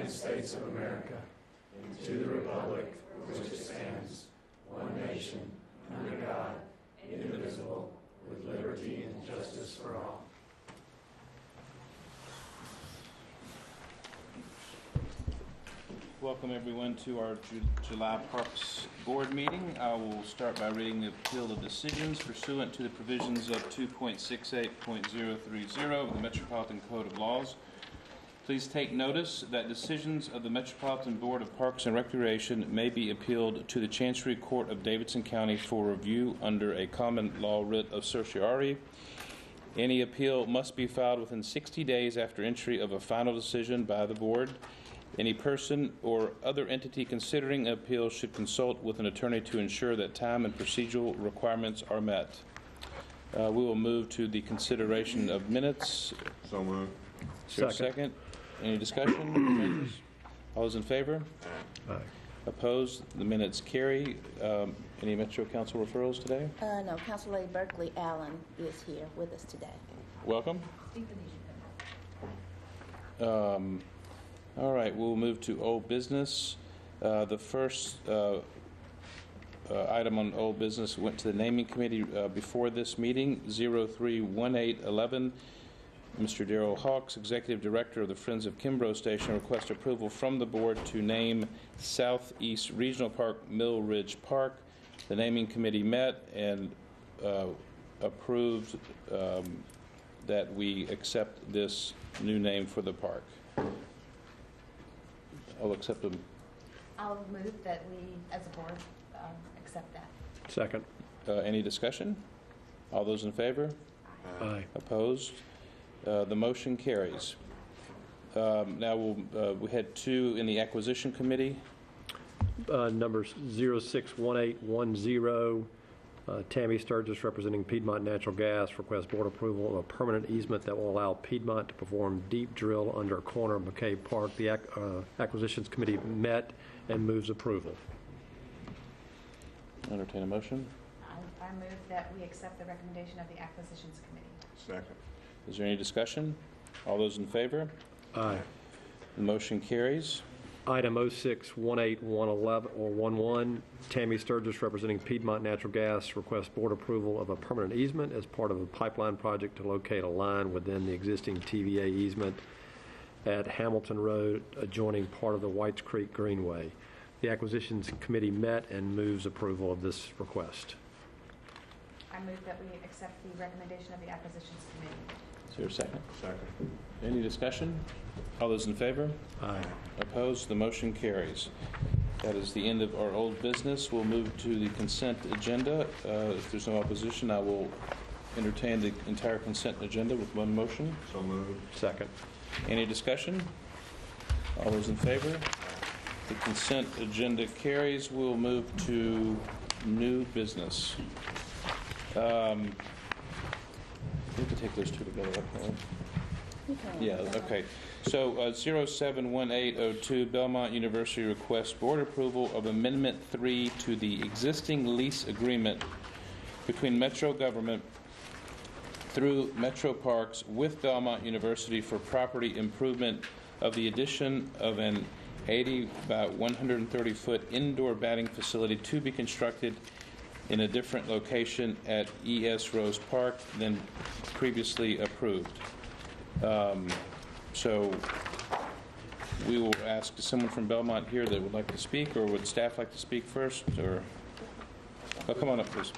United States of America, and to the republic for which it stands, one nation, under God, indivisible, with liberty and justice for all. Welcome everyone to our July Parks Board meeting. I will start by reading the appeal of decisions pursuant to the provisions of 2.68.030 of the Metropolitan Code of Laws. Please take notice that decisions of the Metropolitan Board of Parks and Recreation may be appealed to the Chancery Court of Davidson County for review under a common law writ of certiorari. Any appeal must be filed within 60 days after entry of a final decision by the Board. Any person or other entity considering an appeal should consult with an attorney to ensure that time and procedural requirements are met. We will move to the consideration of minutes. So moved. Is there a second? Any discussion? All those in favor? Aye. Opposed? The minutes carry. Any Metro Council referrals today? No, Council Lady Berkeley Allen is here with us today. Welcome. All right, we'll move to old business. The first item on old business went to the naming committee before this meeting, 031811. Mr. Darrell Hawks, Executive Director of the Friends of Kimbrough Station, requests approval from the board to name Southeast Regional Park Mill Ridge Park. The naming committee met and approved that we accept this new name for the park. I'll accept them. I'll move that we, as a board, accept that. Second. Any discussion? All those in favor? Aye. Opposed? The motion carries. Now we had two in the acquisition committee. Numbers 061810. Tammy Sturgis, representing Piedmont Natural Gas, requests board approval of a permanent easement that will allow Piedmont to perform deep drill under a corner of McCabe Park. The acquisitions committee met and moves approval. Entertain a motion. I move that we accept the recommendation of the acquisitions committee. Second. Is there any discussion? All those in favor? Aye. The motion carries. Item 061811 or 11. Tammy Sturgis, representing Piedmont Natural Gas, requests board approval of a permanent easement as part of a pipeline project to locate a line within the existing TVA easement at Hamilton Road, adjoining part of the Whites Creek Greenway. The acquisitions committee met and moves approval of this request. I move that we accept the recommendation of the acquisitions committee. Is there a second? Second. Any discussion? All those in favor? Aye. Opposed? The motion carries. That is the end of our old business. We'll move to the consent agenda. If there's no opposition, I will entertain the entire consent agenda with one motion. So moved. Second. Any discussion? All those in favor? The consent agenda carries. We'll move to new business. We have to take those two together. Yeah, okay. So 071802, Belmont University requests board approval of Amendment 3 to the existing lease agreement between Metro government through Metro Parks with Belmont University for property improvement of the addition of an 80 by 130-foot indoor batting facility to be constructed in a different location at E.S. Rose Park than previously approved. So we will ask someone from Belmont here that would like to speak, or would staff like to speak first? Or come on up, please.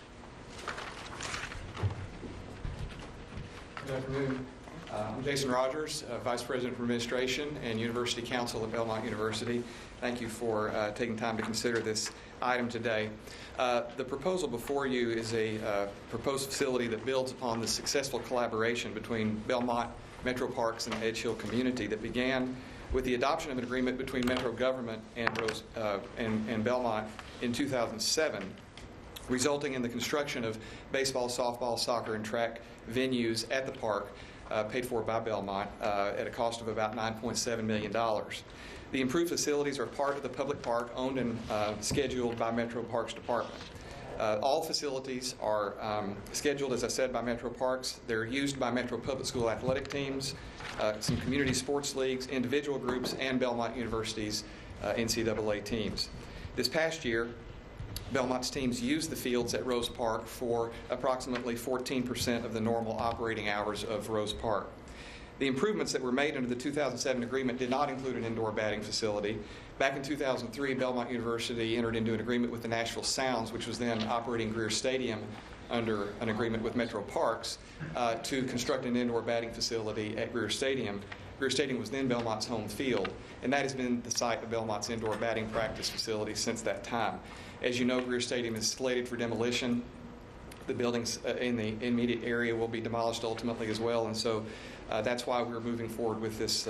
Good afternoon. I'm Jason Rogers, Vice President for Administration and University Counsel at Belmont University. Thank you for taking time to consider this item today. The proposal before you is a proposed facility that builds upon the successful collaboration between Belmont, Metro Parks, and the Edge Hill community that began with the adoption of an agreement between Metro government and Belmont in 2007, resulting in the construction of baseball, softball, soccer, and track venues at the park, paid for by Belmont at a cost of about $9.7 million. The improved facilities are part of the public park owned and scheduled by Metro Parks Department. All facilities are scheduled, as I said, by Metro Parks. They're used by Metro Public School athletic teams, some community sports leagues, individual groups, and Belmont University's NCAA teams. This past year, Belmont's teams used the fields at Rose Park for approximately 14% of the normal operating hours of Rose Park. The improvements that were made under the 2007 agreement did not include an indoor batting facility. Back in 2003, Belmont University entered into an agreement with the Nashville Sounds, which was then operating Greer Stadium under an agreement with Metro Parks, to construct an indoor batting facility at Greer Stadium. Greer Stadium was then Belmont's home field, and that has been the site of Belmont's indoor batting practice facility since that time. As you know, Greer Stadium is slated for demolition. The buildings in the immediate area will be demolished ultimately as well, and so that's why we're moving forward with this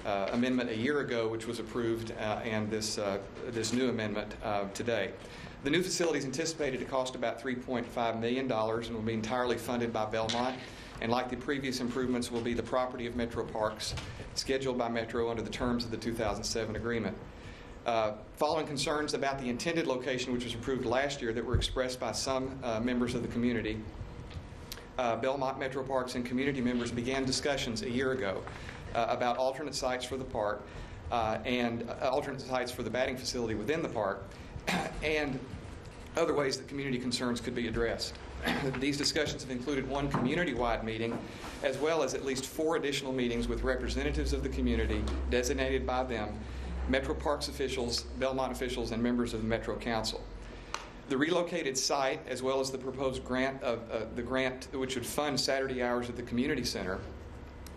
amendment a year ago, which was approved, and this new amendment today. The new facility is anticipated to cost about $3.5 million and will be entirely funded by Belmont, and like the previous improvements, will be the property of Metro Parks, scheduled by Metro under the terms of the 2007 agreement. Following concerns about the intended location, which was approved last year, that were expressed by some members of the community, Belmont, Metro Parks, and community members began discussions a year ago about alternate sites for the park and alternate sites for the batting facility within the park, and other ways that community concerns could be addressed. These discussions have included one community-wide meeting, as well as at least 4 additional meetings with representatives of the community designated by them, Metro Parks officials, Belmont officials, and members of the Metro Council. The relocated site, as well as the proposed grant which would fund Saturday hours at the community center,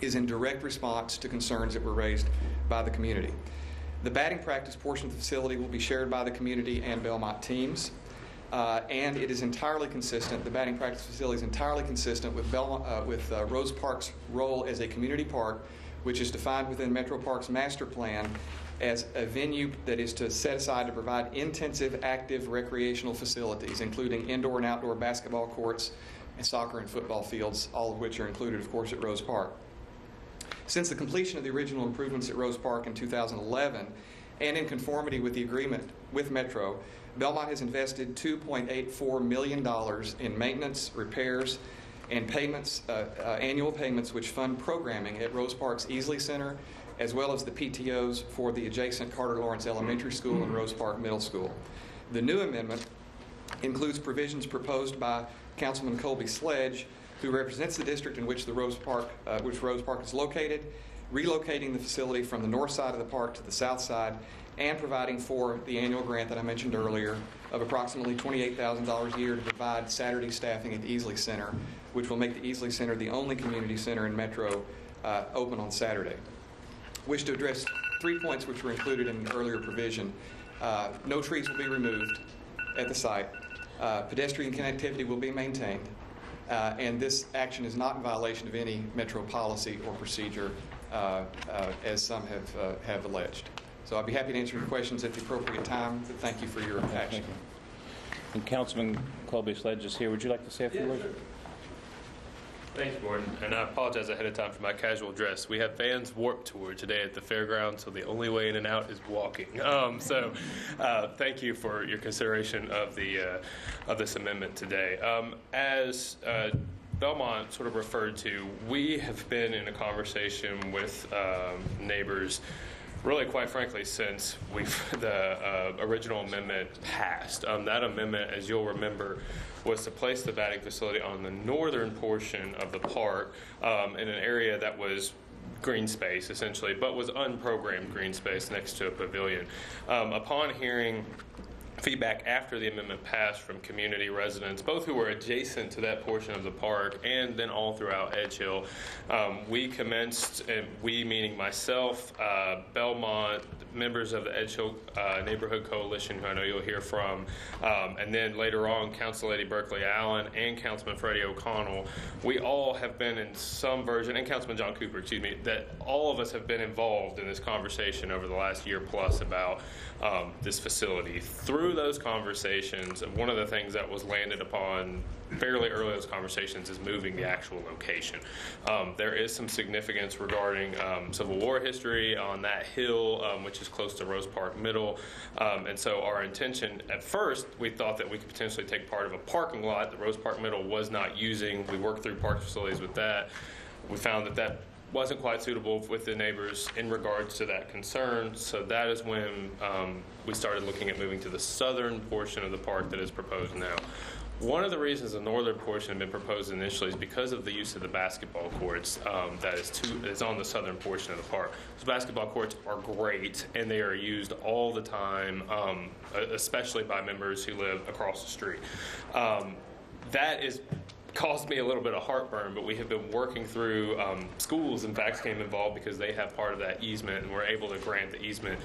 is in direct response to concerns that were raised by the community. The batting practice portion of the facility will be shared by the community and Belmont teams, and it is entirely consistent. The batting practice facility is entirely consistent with Rose Park's role as a community park, which is defined within Metro Parks' master plan as a venue that is to set aside to provide intensive, active recreational facilities, including indoor and outdoor basketball courts and soccer and football fields, all of which are included, of course, at Rose Park. Since the completion of the original improvements at Rose Park in 2011, and in conformity with the agreement with Metro, Belmont has invested $2.84 million in maintenance, repairs, and payments, annual payments which fund programming at Rose Park's Easley Center, as well as the PTOs for the adjacent Carter Lawrence Elementary School and Rose Park Middle School. The new amendment includes provisions proposed by Councilman Colby Sledge, who represents the district in which Rose Park is located, relocating the facility from the north side of the park to the south side, and providing for the annual grant that I mentioned earlier of approximately $28,000 a year to provide Saturday staffing at the Easley Center, which will make the Easley Center the only community center in Metro open on Saturday. Wish to address 3 points which were included in an earlier provision. No trees will be removed at the site. Pedestrian connectivity will be maintained. And this action is not in violation of any Metro policy or procedure, as some have alleged. So I'd be happy to answer your questions at the appropriate time, but thank you for your action. Thank you. And Councilman Colby Sledge is here. Would you like to say a few words? Sure. Thanks, Gordon. And I apologize ahead of time for my casual dress. We have Vans Warped Tour today at the fairgrounds, so the only way in and out is walking. Thank you for your consideration of this amendment today. As Belmont sort of referred to, we have been in a conversation with neighbors really, quite frankly, since the original amendment passed. That amendment, as you'll remember, was to place the batting facility on the northern portion of the park in an area that was green space, essentially, but was unprogrammed green space next to a pavilion. Upon hearing feedback after the amendment passed from community residents, both who were adjacent to that portion of the park and then all throughout Edge Hill, we commenced, and we meaning myself, Belmont, members of the Edge Hill Neighborhood Coalition, who I know you'll hear from, and then later on, Council Lady Berkeley Allen and Councilman Freddie O'Connell, we all have been in some version, and Councilman John Cooper, excuse me, that all of us have been involved in this conversation over the last year plus about this facility. Through through those conversations, one of the things that was landed upon fairly early in those conversations is moving the actual location. There is some significance regarding Civil War history on that hill, which is close to Rose Park Middle. And so our intention, at first, we thought that we could potentially take part of a parking lot that Rose Park Middle was not using. We worked through park facilities with that. We found that that wasn't quite suitable with the neighbors in regards to that concern. So that is when we started looking at moving to the southern portion of the park that is proposed now. One of the reasons the northern portion had been proposed initially is because of the use of the basketball courts that is on the southern portion of the park. Those basketball courts are great, and they are used all the time, especially by members who live across the street. That is caused me a little bit of heartburn, but we have been working through, schools in fact came involved because they have part of that easement, and we're able to grant the easement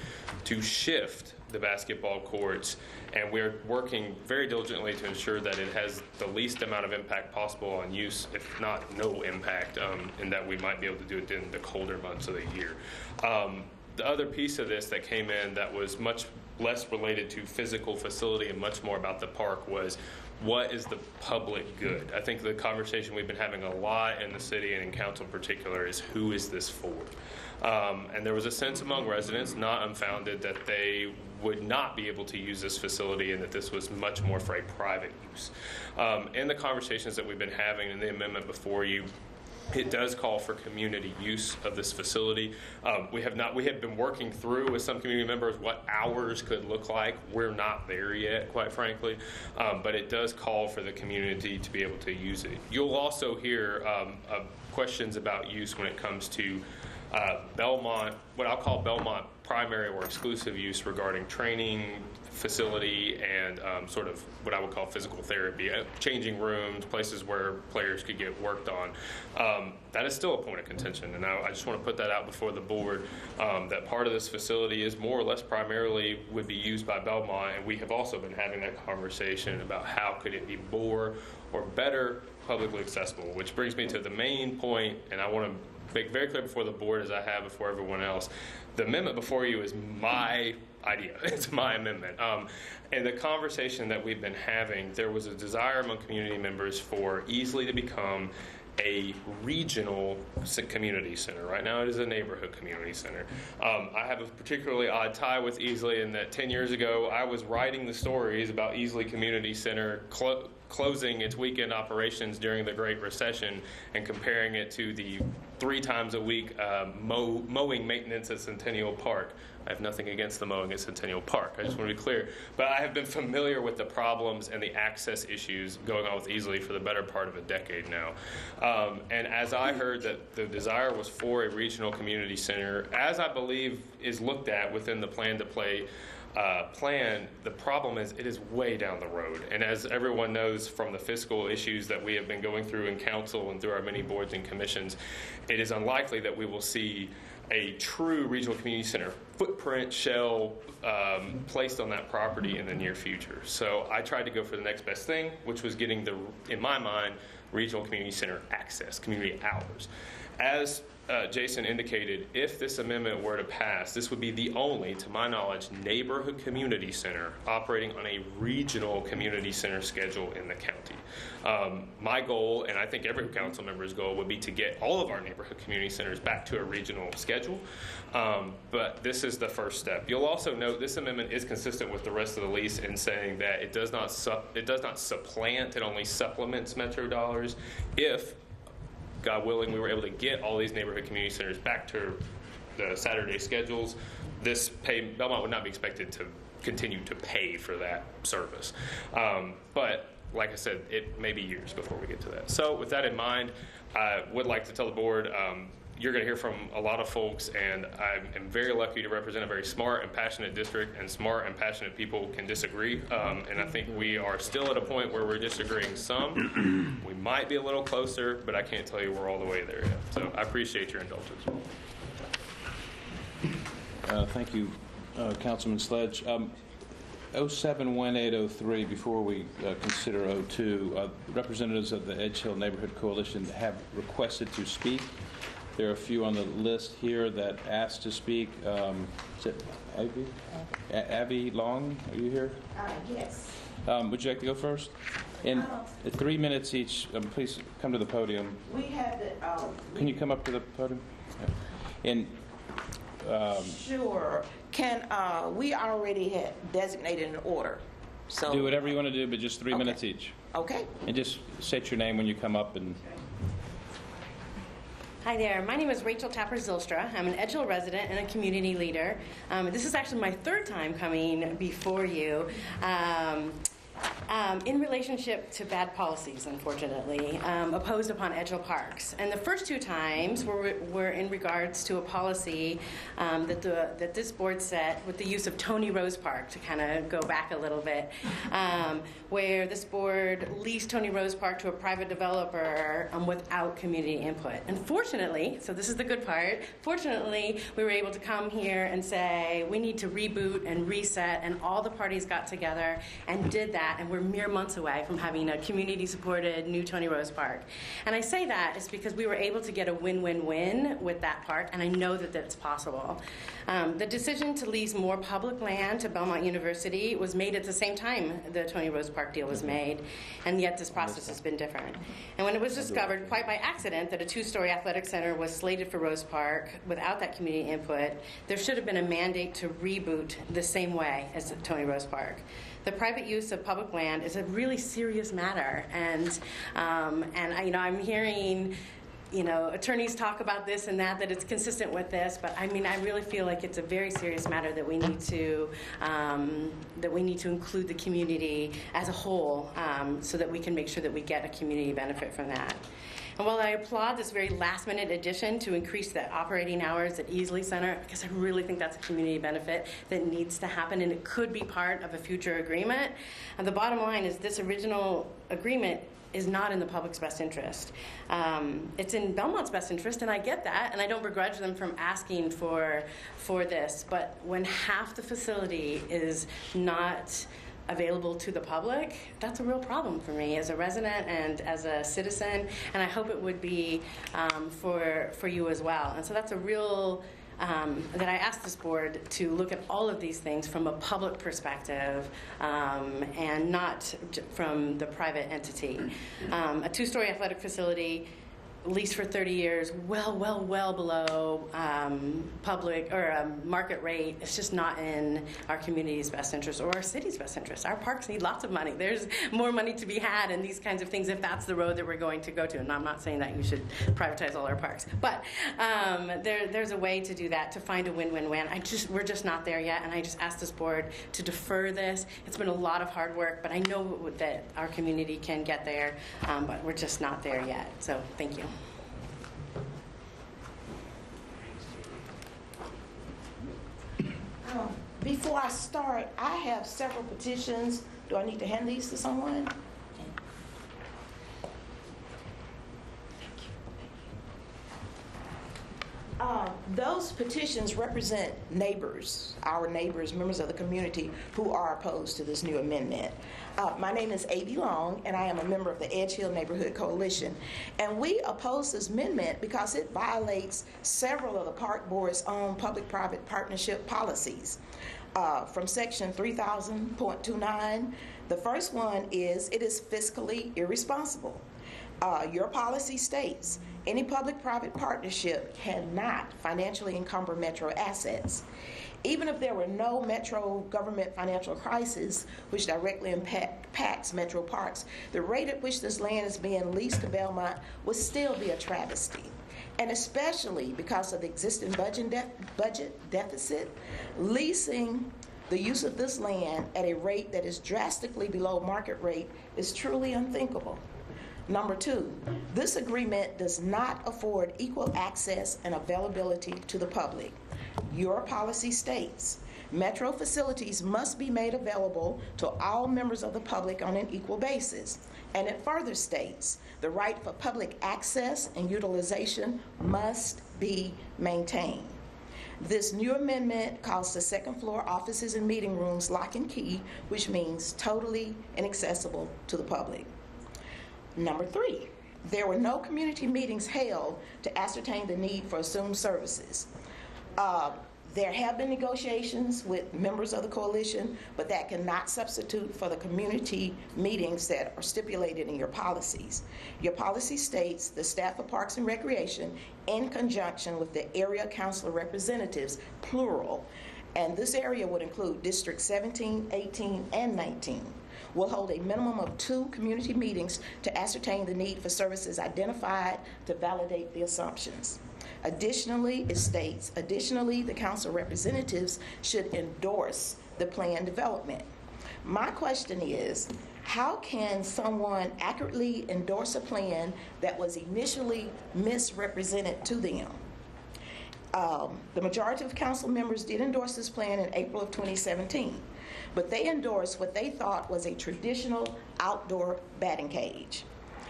to shift the basketball courts, and we're working very diligently to ensure that it has the least amount of impact possible on use, if not no impact, and that we might be able to do it in the colder months of the year. The other piece of this that came in that was much less related to physical facility and much more about the park was, what is the public good? I think the conversation we've been having a lot in the city and in council in particular is, who is this for? And there was a sense among residents, not unfounded, that they would not be able to use this facility and that this was much more for a private use. In the conversations that we've been having in the amendment before you, it does call for community use of this facility. We have been working through with some community members what hours could look like. We're not there yet, quite frankly, but it does call for the community to be able to use it. You'll also hear questions about use when it comes to Belmont, what I'll call Belmont primary or exclusive use regarding training facility and sort of what I would call physical therapy, changing rooms, places where players could get worked on. That is still a point of contention, and I just want to put that out before the board, that part of this facility is more or less primarily would be used by Belmont, and we have also been having that conversation about how could it be more or better publicly accessible, which brings me to the main point, and I want to make very clear before the board, as I have before everyone else, the amendment before you is my idea. It's my amendment. And the conversation that we've been having, there was a desire among community members for Easley to become a regional community center. Right now it is a neighborhood community center. I have a particularly odd tie with Easley in that 10 years ago I was writing the stories about Easley Community Center closing its weekend operations during the Great Recession and comparing it to the 3 times a week mowing maintenance at Centennial Park. I have nothing against the mowing at Centennial Park. I just want to be clear. But I have been familiar with the problems and the access issues going on with Easley for the better part of a decade now. And as I heard that the desire was for a regional community center, as I believe is looked at within the plan to play plan, the problem is it is way down the road. And as everyone knows from the fiscal issues that we have been going through in council and through our many boards and commissions, it is unlikely that we will see a true regional community center footprint shell placed on that property in the near future. So I tried to go for the next best thing, which was getting the, in my mind, regional community center access, community hours. As Jason indicated, if this amendment were to pass, this would be the only, to my knowledge, neighborhood community center operating on a regional community center schedule in the county. My goal, and I think every council member's goal, would be to get all of our neighborhood community centers back to a regional schedule. But this is the first step. You'll also note this amendment is consistent with the rest of the lease in saying that it does not supplant, it only supplements Metro dollars if, God willing, we were able to get all these neighborhood community centers back to the Saturday schedules. Belmont would not be expected to continue to pay for that service. But like I said, it may be years before we get to that. So with that in mind, I would like to tell the board, you're going to hear from a lot of folks, and I am very lucky to represent a very smart and passionate district, and smart and passionate people can disagree. And I think we are still at a point where we're disagreeing some. We might be a little closer, but I can't tell you we're all the way there yet. So I appreciate your indulgence. Thank you, Councilman Sledge. 071803, before we consider 02, representatives of the Edge Hill Neighborhood Coalition have requested to speak. There are a few on the list here that asked to speak. Is it Abby? Abby Long, are you here? Yes. Would you like to go first? In 3 minutes each, please come to the podium. We have the. Can you come up to the podium? Yeah. Sure. Can we already had designated an order? So Do whatever you want to do, but just 3 minutes each. Okay. And just state your name when you come up. And Hi there, my name is Rachel Tapper-Zylstra. I'm an Edgeville resident and a community leader. This is actually my third time coming before you. In relationship to bad policies, unfortunately, opposed upon Edgeville parks. And the first 2 times were in regards to a policy that this board set with the use of Tony Rose Park, to kind of go back a little bit, where this board leased Tony Rose Park to a private developer without community input. And fortunately, so this is the good part, fortunately, we were able to come here and say, we need to reboot and reset, and all the parties got together and did that, and we're mere months away from having a community-supported new Tony Rose Park. And I say that is because we were able to get a win-win-win with that park, and I know that that's possible. The decision to lease more public land to Belmont University was made at the same time the Tony Rose Park deal was made, and yet this process has been different. And when it was discovered, quite by accident, that a 2-story athletic center was slated for Rose Park without that community input, there should have been a mandate to reboot the same way as Tony Rose Park. The private use of public land is a really serious matter, and I'm hearing, attorneys talk about this and that it's consistent with this, but I really feel like it's a very serious matter that we need to include the community as a whole, so that we can make sure that we get a community benefit from that. And while I applaud this very last-minute addition to increase the operating hours at Easley Center, because I really think that's a community benefit that needs to happen, and it could be part of a future agreement, and the bottom line is this original agreement is not in the public's best interest. It's in Belmont's best interest, and I get that, and I don't begrudge them from asking for this, but when half the facility is not available to the public, that's a real problem for me as a resident and as a citizen, and I hope it would be for you as well. And so that's a real, that I asked this board to look at all of these things from a public perspective, and not from the private entity. A 2-story athletic facility leased for 30 years, well below public or market rate. It's just not in our community's best interest or our city's best interest. Our parks need lots of money. There's more money to be had in these kinds of things if that's the road that we're going to go to. And I'm not saying that you should privatize all our parks, but there's a way to do that, to find a win-win-win. We're just not there yet, and I just asked this board to defer this. It's been a lot of hard work, but I know that our community can get there, but we're just not there yet. So thank you. Before I start, I have several petitions. Do I need to hand these to someone? Those petitions represent neighbors, our neighbors, members of the community who are opposed to this new amendment. My name is A.B. Long, and I am a member of the Edge Hill Neighborhood Coalition. And we oppose this amendment because it violates several of the Park Board's own public-private partnership policies. From Section 3000.29, the first one is, it is fiscally irresponsible. Your policy states, any public-private partnership cannot financially encumber Metro assets. Even if there were no Metro government financial crisis which directly impacts Metro parks, the rate at which this land is being leased to Belmont would still be a travesty. And especially because of the existing budget deficit, leasing the use of this land at a rate that is drastically below market rate is truly unthinkable. Number 2, this agreement does not afford equal access and availability to the public. Your policy states, Metro facilities must be made available to all members of the public on an equal basis. And it further states, the right for public access and utilization must be maintained. This new amendment calls the second floor offices and meeting rooms lock and key, which means totally inaccessible to the public. Number 3, There were no community meetings held to ascertain the need for assumed services. There have been negotiations with members of the coalition, but that cannot substitute for the community meetings that are stipulated in your policies. Your policy states the staff of Parks and Recreation, in conjunction with the area council representatives, plural, and this area would include District 17, 18, and 19, will hold a minimum of 2 community meetings to ascertain the need for services identified to validate the assumptions. Additionally, it states, additionally, the council representatives should endorse the plan development. My question is, how can someone accurately endorse a plan that was initially misrepresented to them? The majority of council members did endorse this plan in April of 2017, but they endorsed what they thought was a traditional outdoor batting cage.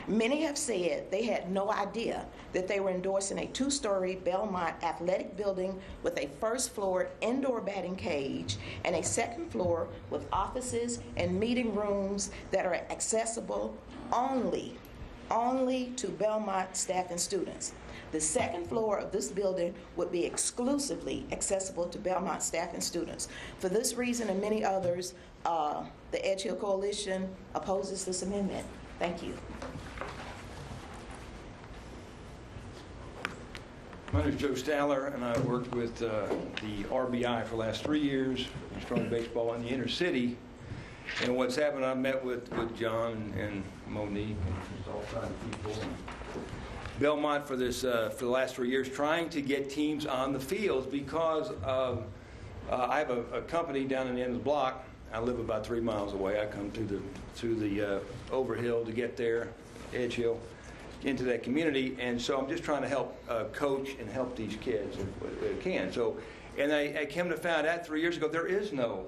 Many have said they had no idea that they were endorsing a 2-story Belmont athletic building with a first-floor indoor batting cage and a second floor with offices and meeting rooms that are accessible only to Belmont staff and students. The second floor of this building would be exclusively accessible to Belmont staff and students. For this reason and many others, the Edge Hill Coalition opposes this amendment. Thank you. My name is Joe Staller, and I worked with the RBI for the last 3 years, strong baseball in the inner city. And what's happened, I met with John and Monique and all kinds of people. Belmont for the last 3 years, trying to get teams on the fields because I have a company down in the end of the block. I live about 3 miles away. I come through the Overhill to get there, Edge Hill, into that community, and so I'm just trying to help coach and help these kids if I can. So, and I came to find out 3 years ago there is no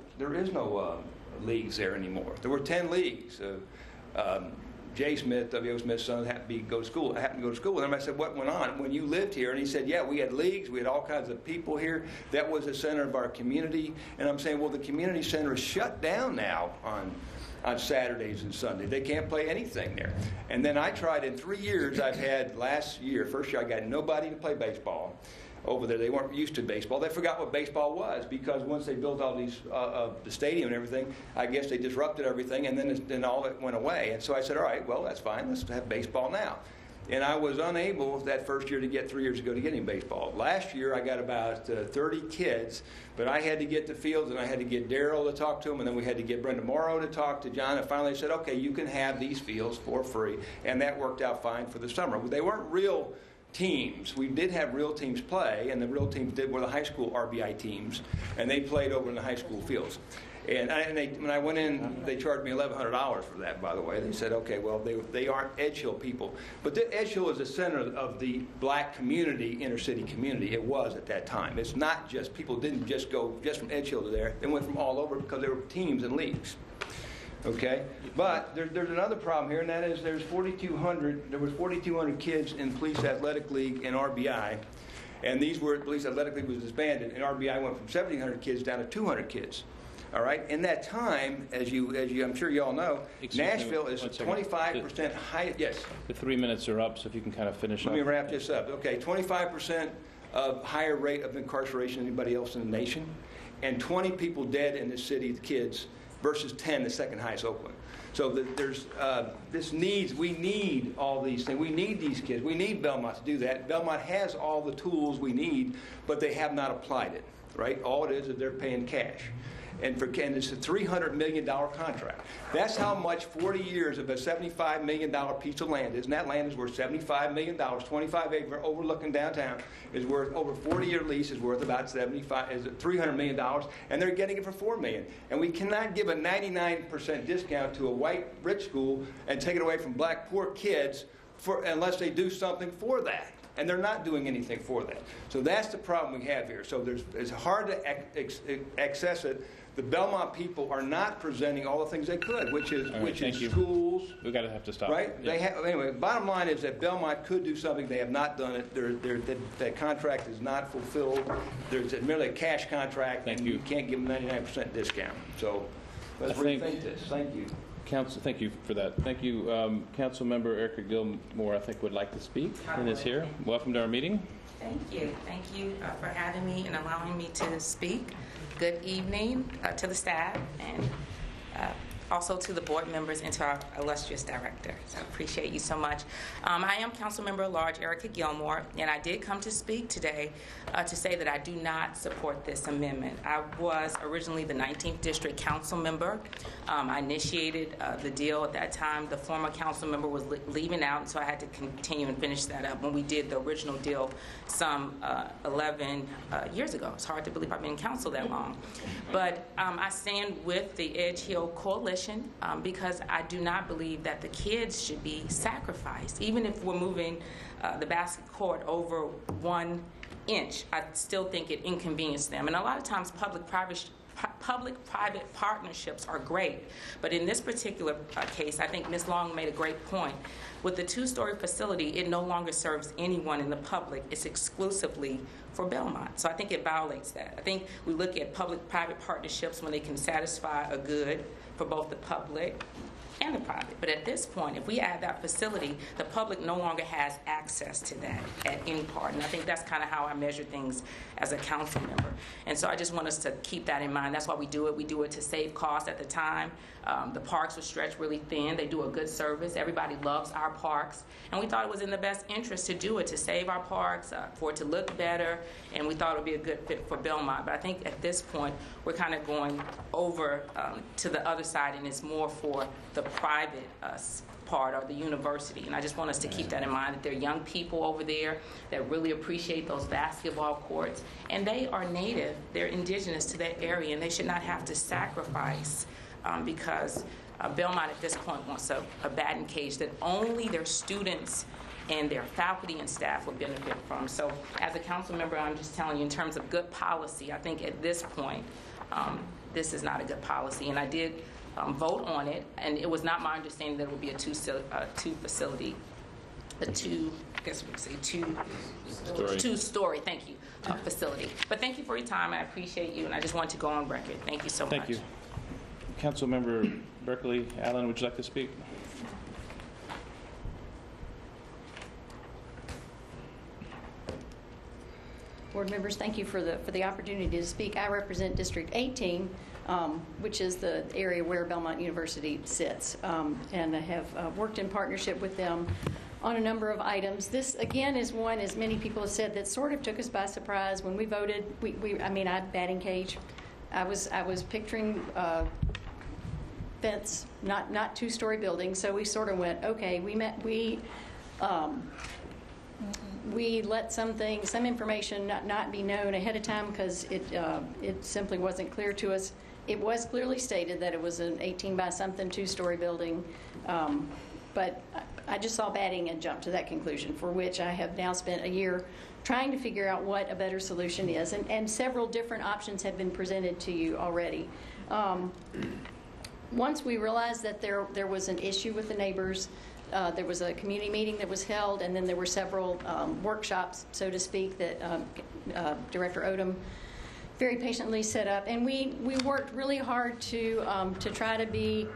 leagues there anymore. There were 10 leagues. Jay Smith, W.O. Smith's son, happened to go to school. And I said, what went on when you lived here? And he said, yeah, we had leagues. We had all kinds of people here. That was the center of our community. And I'm saying, well, the community center is shut down now on Saturdays and Sundays. They can't play anything there. And then I tried in 3 years, I've had first year, I got nobody to play baseball over there. They weren't used to baseball. They forgot what baseball was because once they built all these, the stadium and everything, I guess they disrupted everything and then all it went away. And so I said, all right, well, that's fine. Let's have baseball now. And I was unable that first year to get 3 years ago to get any baseball. Last year I got about 30 kids, but I had to get the fields and I had to get Daryl to talk to them, and then we had to get Brenda Morrow to talk to John, and finally I said, okay, you can have these fields for free, and that worked out fine for the summer. They weren't real teams. We did have real teams play, and the real teams were the high school RBI teams, and they played over in the high school fields. And when I went in, they charged me $1,100 for that, by the way. They said, okay, well, they aren't Edge Hill people. But Edge Hill is the center of the black community, inner city community. It was at that time. It's not just, people didn't just go just from Edge Hill to there. They went from all over because there were teams and leagues. Okay? But there's another problem here, and that is there was 4,200 kids in Police Athletic League and RBI. And Police Athletic League was disbanded, and RBI went from 1,700 kids down to 200 kids. All right. In that time, as I'm sure you all know, Nashville is 25% high. Yes. The 3 minutes are up, so if you can kind of finish up. Let me wrap this up. Okay. 25% of higher rate of incarceration than anybody else in the nation, and 20 people dead in this city, the kids, versus 10, the second highest Oakland. So there's we need all these things. We need these kids. We need Belmont to do that. Belmont has all the tools we need, but they have not applied it. Right. All it is they're paying cash. And it's a $300 million contract. That's how much 40 years of a $75 million piece of land is. And that land is worth $75 million, 25 acre overlooking downtown, is worth over 40-year lease is worth about $300 million, and they're getting it for $4 million. And we cannot give a 99% discount to a white rich school and take it away from black poor kids unless they do something for that. And they're not doing anything for that. So that's the problem we have here. So it's hard to access it. The Belmont people are not presenting all the things they could, which is schools. We're going to have to stop. Right? Yeah. Anyway, bottom line is that Belmont could do something. They have not done it. That contract is not fulfilled. There's merely a cash contract, and you can't give them 99% discount. So let's rethink this. Thank you. Council, thank you for that. Thank you. Council Member Erica Gilmore, I think, would like to speak and is here. Welcome to our meeting. Thank you. Thank you for having me and allowing me to speak. Good evening to the staff and also to the board members and to our illustrious director. So I appreciate you so much. I am Council Member at Large Erica Gilmore, and I did come to speak today to say that I do not support this amendment. I was originally the 19th District Council Member. I initiated the deal at that time. The former council member was leaving out, so I had to continue and finish that up when we did the original deal some 11 years ago. It's hard to believe I've been in council that long. But I stand with the Edge Hill Coalition because I do not believe that the kids should be sacrificed. Even if we're moving the basket court over 1 inch, I still think it inconvenienced them. And a lot of times public-private partnerships are great. But in this particular case, I think Ms. Long made a great point. With the 2-story facility, it no longer serves anyone in the public. It's exclusively for Belmont. So I think it violates that. I think we look at public-private partnerships when they can satisfy a good for both the public and the private. But at this point, if we add that facility, the public no longer has access to that at any part. And I think that's kind of how I measure things as a council member. And so I just want us to keep that in mind. That's why we do it. We do it to save costs at the time. The parks were stretched really thin. They do a good service. Everybody loves our parks. And we thought it was in the best interest to do it, to save our parks, for it to look better. And we thought it would be a good fit for Belmont. But I think at this point, we're kind of going over to the other side, and it's more for the private part or the university. And I just want us to keep that in mind, that there are young people over there that really appreciate those basketball courts. And they are native. They're indigenous to that area, and they should not have to sacrifice because Belmont at this point wants a batting cage that only their students and their faculty and staff would benefit from. So as a council member, I'm just telling you, in terms of good policy, I think at this point, this is not a good policy. And I did vote on it, and it was not my understanding that it would be a two-story, thank you, facility. But thank you for your time. I appreciate you, and I just want to go on record. Thank you so much. Thank you. Councilmember Berkeley Allen, would you like to speak? Board members, thank you for the opportunity to speak. I represent District 18, which is the area where Belmont University sits, and I have worked in partnership with them on a number of items. This, again, is one, as many people have said, that sort of took us by surprise when we voted. I batting cage. I was picturing fence, not two-story building. So we sort of went, okay. We let some information not be known ahead of time because it simply wasn't clear to us. It was clearly stated that it was an 18 by something 2-story building, but I just saw batting and jumped to that conclusion, for which I have now spent a year trying to figure out what a better solution is, and several different options have been presented to you already. Once we realized that there was an issue with the neighbors, there was a community meeting that was held, and then there were several workshops, so to speak, that Director Odom very patiently set up. And we worked really hard to try to be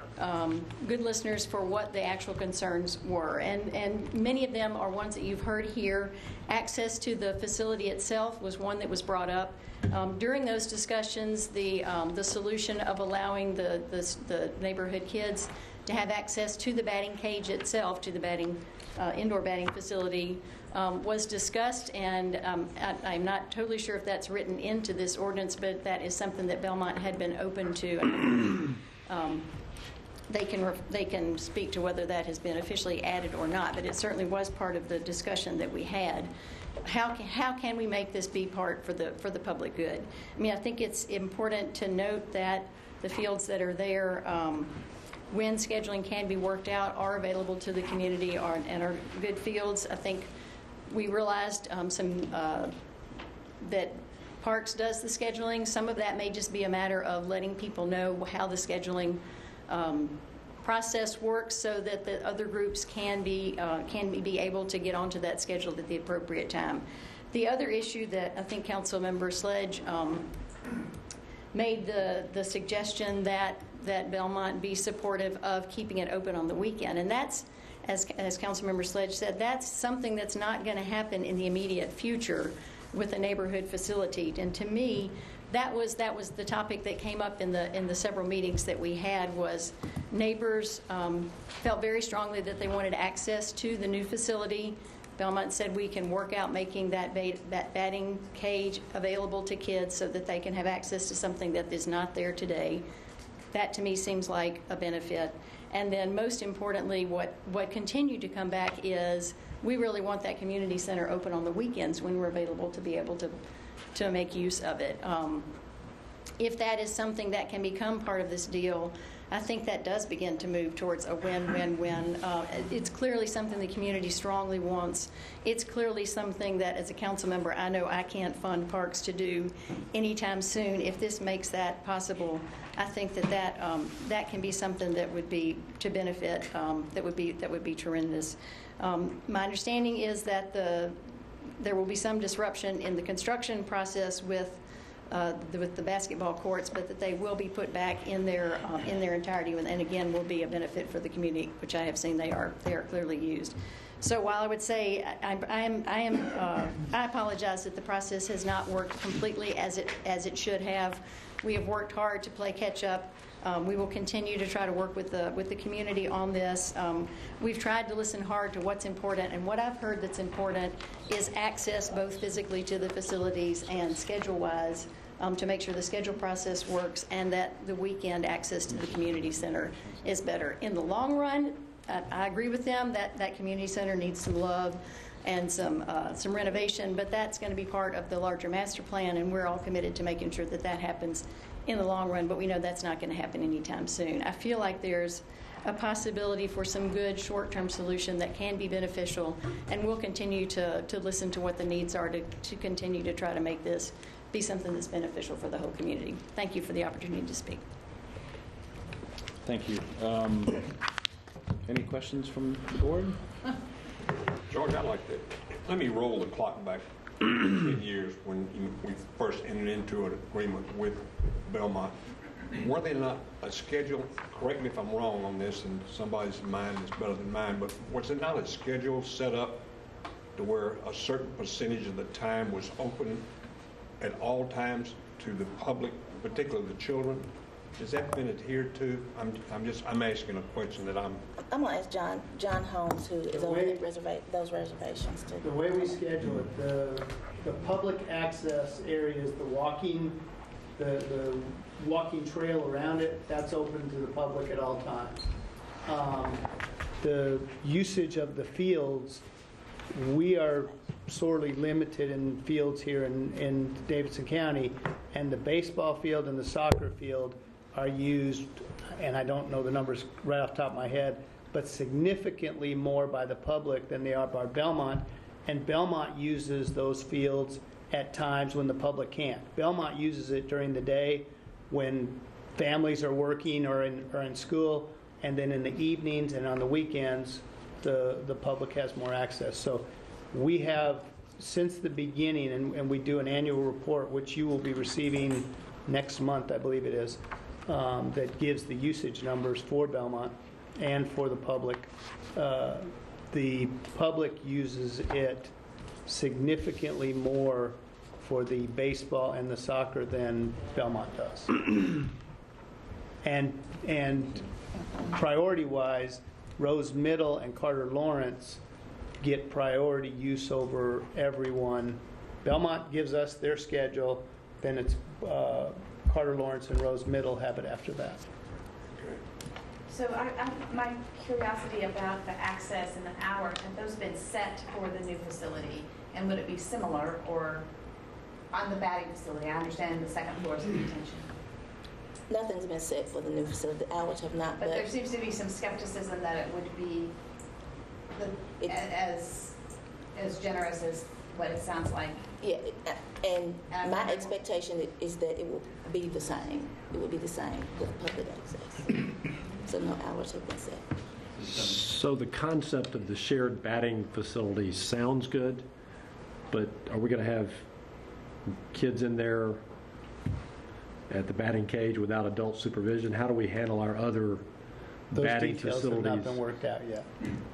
good listeners for what the actual concerns were. And many of them are ones that you've heard here. Access to the facility itself was one that was brought up. During those discussions, the solution of allowing the neighborhood kids to have access to the batting cage itself, to the indoor batting facility, was discussed, and I'm not totally sure if that's written into this ordinance, but that is something that Belmont had been open to. They can speak to whether that has been officially added or not, but it certainly was part of the discussion that we had. How can we make this be part for the public good? I mean, I think it's important to note that the fields that are there, when scheduling can be worked out, are available to the community and are good fields. I think we realized that Parks does the scheduling. Some of that may just be a matter of letting people know how the scheduling process works, so that the other groups can be able to get onto that schedule at the appropriate time. The other issue that I think Councilmember Sledge made the suggestion that that Belmont be supportive of keeping it open on the weekend. And that's, as Councilmember Sledge said, that's something that's not going to happen in the immediate future with a neighborhood facility. And to me, that was the topic that came up in the several meetings that we had. Was neighbors felt very strongly that they wanted access to the new facility. Belmont said we can work out making that batting cage available to kids so that they can have access to something that is not there today. That to me seems like a benefit. And then most importantly, what continued to come back is we really want that community center open on the weekends when we're available to be able to make use of it. If that is something that can become part of this deal, I think that does begin to move towards a win-win-win. It's clearly something the community strongly wants. It's clearly something that, as a council member, I know I can't fund parks to do anytime soon. If this makes that possible, I think that can be something that would be to benefit. That would be tremendous. My understanding is that there will be some disruption in the construction process with the basketball courts, but that they will be put back in their entirety, and again will be a benefit for the community, which I have seen they are clearly used. So while I would say I apologize that the process has not worked completely as it should have. We have worked hard to play catch up. We will continue to try to work with the community on this. We've tried to listen hard to what's important, and what I've heard that's important is access both physically to the facilities and schedule-wise to make sure the schedule process works, and that the weekend access to the community center is better. In the long run, I agree with them that community center needs some love and some renovation, but that's going to be part of the larger master plan, and we're all committed to making sure that happens in the long run, but we know that's not going to happen anytime soon. I feel like there's a possibility for some good short-term solution that can be beneficial, and we'll continue to listen to what the needs are to continue to try to make this be something that's beneficial for the whole community. Thank you for the opportunity to speak. Thank you. Any questions from the board? George, I'd like to, let me roll the clock back 10 years when we first entered into an agreement with Belmont. Were they not a schedule, correct me if I'm wrong on this, and somebody's mind is better than mine, but was it not a schedule set up to where a certain percentage of the time was open at all times to the public, particularly the children? Has that been adhered to? I'm asking a question that I'm going to ask John Holmes, who is over those reservations too. The way we schedule it, the public access areas, the walking trail around it, that's open to the public at all times. The usage of the fields, we are sorely limited in fields here in Davidson County, and the baseball field and the soccer field are used, and I don't know the numbers right off the top of my head, but significantly more by the public than they are by Belmont, and Belmont uses those fields at times when the public can't. Belmont uses it during the day when families are working or in school, and then in the evenings and on the weekends, the public has more access. So we have, since the beginning, and we do an annual report, which you will be receiving next month, I believe it is, that gives the usage numbers for Belmont and for the public. The public uses it significantly more for the baseball and the soccer than Belmont does. And priority-wise, Rose Middle and Carter Lawrence get priority use over everyone. Belmont gives us their schedule, then it's Carter Lawrence and Rose Middle have it after that. So my curiosity about the access and the hours, have those been set for the new facility? And would it be similar or on the batting facility? I understand the second floor is the detention. Nothing's been set for the new facility. The hours have not. But there seems to be some skepticism that it would be as generous as what it sounds like. Yeah, and my expectation is that it will be the same. It will be the same with public access. So no hours have been set. So the concept of the shared batting facility sounds good, but are we going to have kids in there at the batting cage without adult supervision? How do we handle our other Those batting details facilities? have not been worked out yet.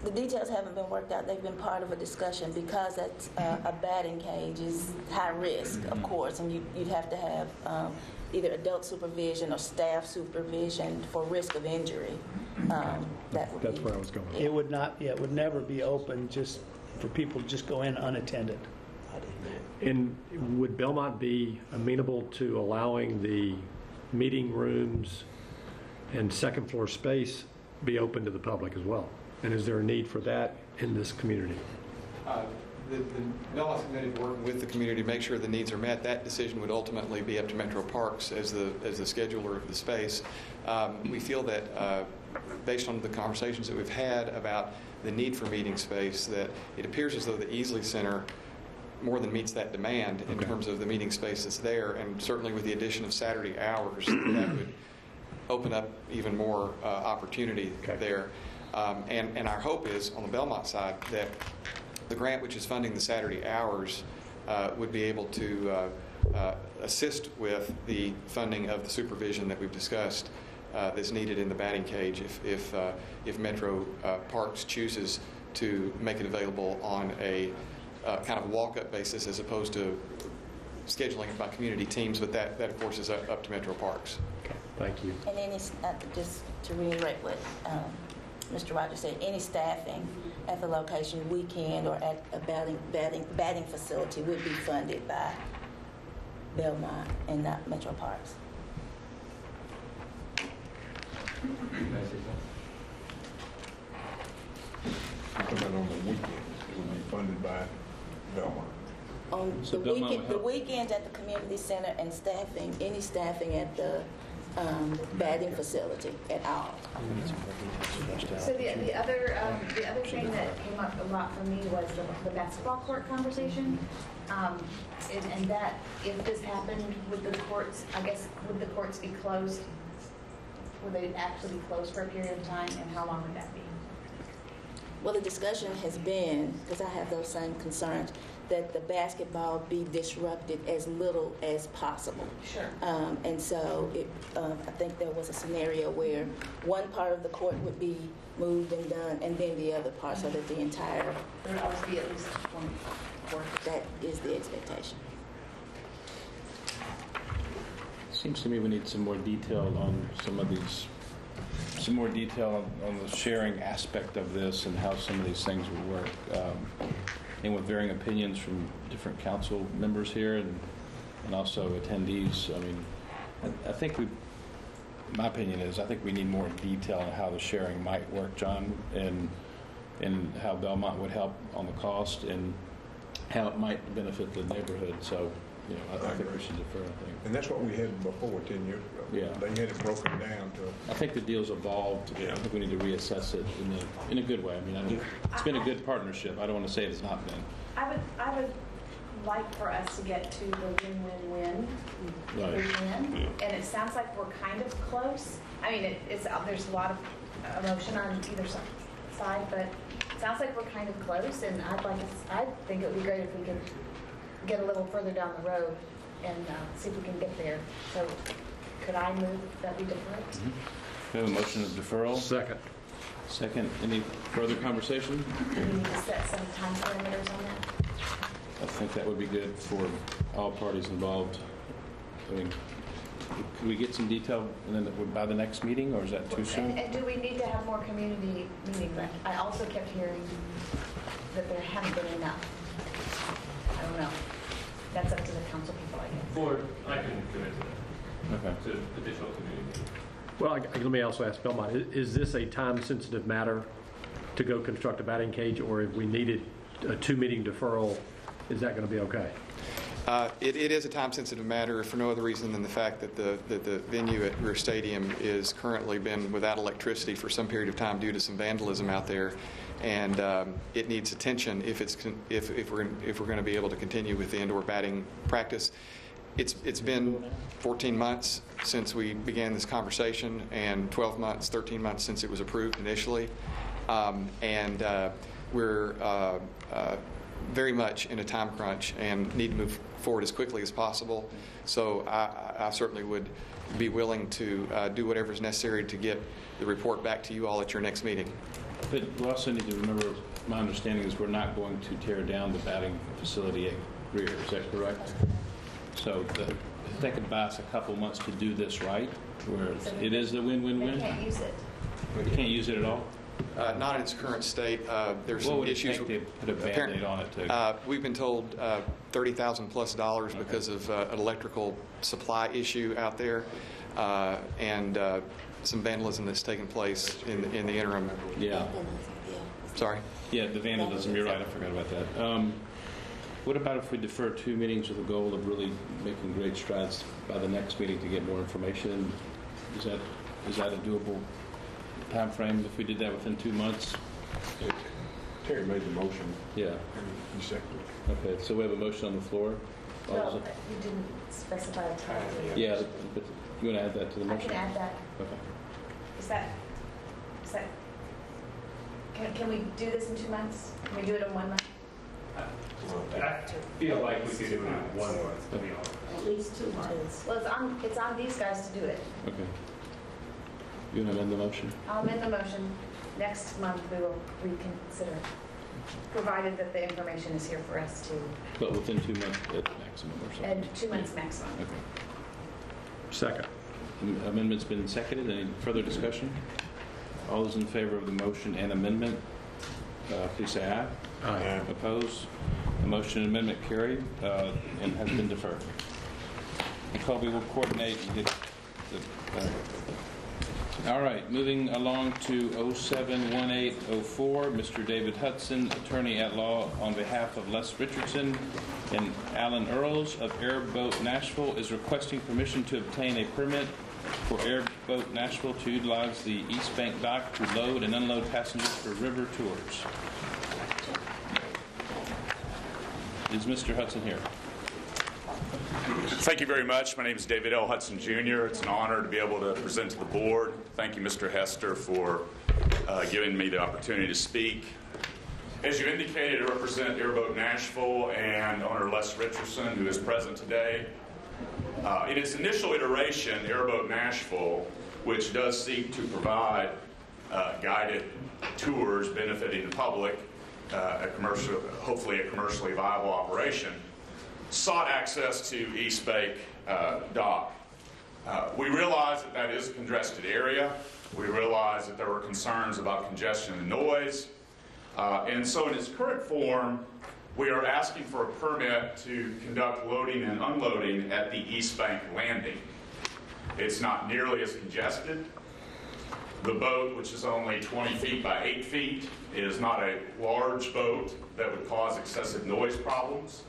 The details haven't been worked out. They've been part of a discussion because that's a batting cage is high risk, of course, and you'd have to have either adult supervision or staff supervision for risk of injury. That's where I was going. It would not, yeah, it would never be open just for people to just go in unattended. And would Belmont be amenable to allowing the meeting rooms and second floor space be open to the public as well? And is there a need for that in this community? The Belmont's committed to working with the community to make sure the needs are met. That decision would ultimately be up to Metro Parks as the scheduler of the space. We feel that based on the conversations that we've had about the need for meeting space, that it appears as though the Easley Center more than meets that demand in terms of the meeting space that's there, and certainly with the addition of Saturday hours, that would open up even more opportunity there. And our hope is, on the Belmont side, that the grant which is funding the Saturday hours would be able to assist with the funding of the supervision that we've discussed that's needed in the batting cage if Metro Parks chooses to make it available on a kind of walk-up basis as opposed to scheduling it by community teams, but that of course is up to Metro Parks. Okay, thank you. And any, just to reiterate what Mr. Rogers said, any staffing at the location, weekend or at a batting facility would be funded by Belmont and not Metro Parks. On the weekends, it would be funded by Belmont. On the weekends at the community center and staffing, any staffing at the batting facility at all. So the other thing that came up a lot for me was the basketball court conversation, and that if this happened, would the courts, I guess, would the courts be closed? Would they actually be closed for a period of time, and how long would that be? Well, the discussion has been, because I have those same concerns, that the basketball be disrupted as little as possible. Sure. And so I think there was a scenario where one part of the court would be moved and done, and then the other part, so that the entire... There would always be at least one court. That is the expectation. Seems to me we need some more detail on some of these, some more detail on the sharing aspect of this and how some of these things would work. And with varying opinions from different council members here and also attendees. I mean, I think my opinion is I think we need more detail on how the sharing might work, John, and how Belmont would help on the cost and how it might benefit the neighborhood. So, you know, I think we should defer, I think. And that's what we had before 10 years ago. Yeah. They had it broken down to... I think the deal's evolved. Yeah. I think we need to reassess it in a good way. I mean, it's been a good partnership. I don't want to say it's not been. I would like for us to get to the win-win-win Right. if we can. And it sounds like we're kind of close. I mean, there's a lot of emotion on either side, but it sounds like we're kind of close. And I think it would be great if we could get a little further down the road and see if we can get there. So could I move that we defer it? Mm-hmm. We have a motion of deferral. Second. Any further conversation? Do we need to set some time parameters on that? I think that would be good for all parties involved. I mean, could we get some detail and then by the next meeting, or is that too soon? And do we need to have more community meetings? I also kept hearing that there haven't been enough. I don't know. That's up to the council people, I guess. I can commit to that. Okay. To additional community. Well, let me also ask Belmont, is this a time-sensitive matter to go construct a batting cage, or if we needed a 2-meeting deferral, is that going to be okay? It is a time-sensitive matter for no other reason than the fact that the venue at Greer Stadium is currently been without electricity for some period of time due to some vandalism out there, and it needs attention if we're going to be able to continue with the indoor batting practice. It's been 14 months since we began this conversation, and 12 months, 13 months since it was approved initially, and we're very much in a time crunch and need to move forward as quickly as possible. So I certainly would be willing to do whatever is necessary to get the report back to you all at your next meeting. But we also need to remember, my understanding is we're not going to tear down the batting facility at Greer. Is that correct? So if they could buy us a couple months to do this right, where it is a win-win-win. They can't use it. You can't use it at all? Not in its current state. There's What some would it issues. take to put a Band-Aid on it? We've been told $30,000+ because of an electrical supply issue out there, and some vandalism that's taken place in the interim. Yeah. Sorry? Yeah, the vandalism, you're right, I forgot about that. What about if we defer 2 meetings with the goal of really making great strides by the next meeting to get more information? Is that a doable time frame if we did that within 2 months? Terry made the motion. Yeah. And you seconded. Okay, so we have a motion on the floor. Well, you didn't specify a time. Yeah, but you want to add that to the I motion? can add that. Okay. Is that, can we do this in 2 months? Can we do it in 1 month? I feel like we could do it in 1 month, to be honest. At least 2 months. Well, it's on these guys to do it. Okay. You want to amend the motion? I'll amend the motion. Next month, we will reconsider, provided that the information is here for us to, But within 2 months at maximum or something? and 2 months maximum. Okay. Second. Amendment's been seconded. Any further discussion? All those in favor of the motion and amendment, please say aye. Aye. Opposed? The motion and amendment carried and has been deferred. Colby will coordinate and get the... All right, moving along to 071804, Mr. David Hudson, attorney at law on behalf of Les Richardson and Alan Earls of Airboat Nashville, is requesting permission to obtain a permit for Airboat Nashville to utilize the East Bank dock to load and unload passengers for river tours. Is Mr. Hudson here? Thank you very much. My name is David L. Hudson, Jr. It's an honor to be able to present to the board. Thank you, Mr. Hester, for giving me the opportunity to speak. As you indicated, I represent Airboat Nashville and owner Les Richardson, who is present today. In its initial iteration, Airboat Nashville, which does seek to provide guided tours benefiting the public, hopefully a commercially viable operation, sought access to East Bank dock. We realize that that is a congested area. We realize that there were concerns about congestion and noise. And so in its current form, we are asking for a permit to conduct loading and unloading at the East Bank landing. It's not nearly as congested. The boat, which is only 20 feet by 8 feet, is not a large boat that would cause excessive noise problems.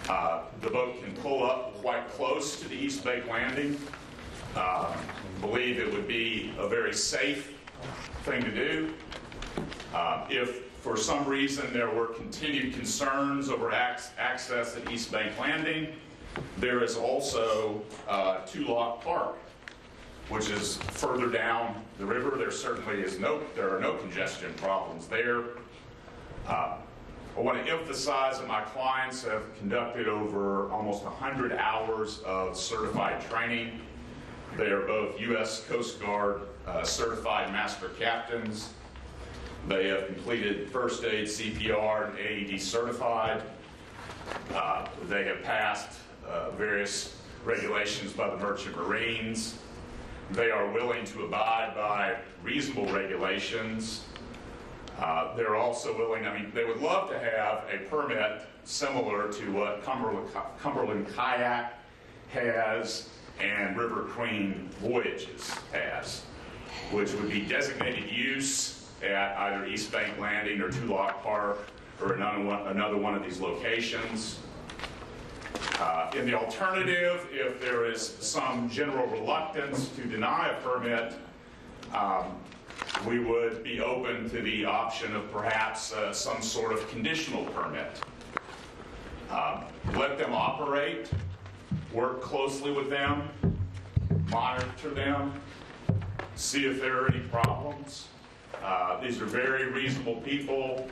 The boat can pull up quite close to the East Bank landing. Believe it would be a very safe thing to do. If for some reason there were continued concerns over access at East Bank landing, there is also Two-Lock Park, which is further down the river. There are no congestion problems there. I want to emphasize that my clients have conducted over almost 100 hours of certified training. They are both U.S. Coast Guard certified master captains. They have completed first aid, CPR, and AED certified. They have passed various regulations by the Merchant Marines. They are willing to abide by reasonable regulations. They're also willing, they would love to have a permit similar to what Cumberland Kayak has and River Queen Voyages has, which would be designated use at either East Bank Landing or Two-Lock Park or another one of these locations. In the alternative, if there is some general reluctance to deny a permit, we would be open to the option of perhaps some sort of conditional permit. Let them operate, work closely with them, monitor them, see if there are any problems, These are very reasonable people.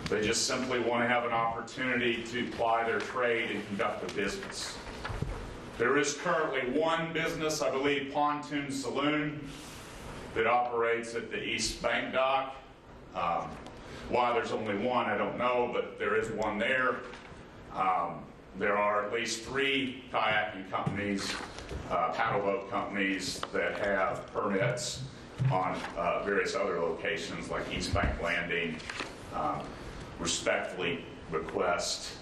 They just simply want to have an opportunity to ply their trade and conduct a business. There is currently one business, I believe, Pontoon Saloon, that operates at the East Bank dock. Why there's only one, I don't know, but there is one there. There are at least 3 kayaking companies, paddle boat companies that have permits on various other locations like East Bank Landing. Respectfully request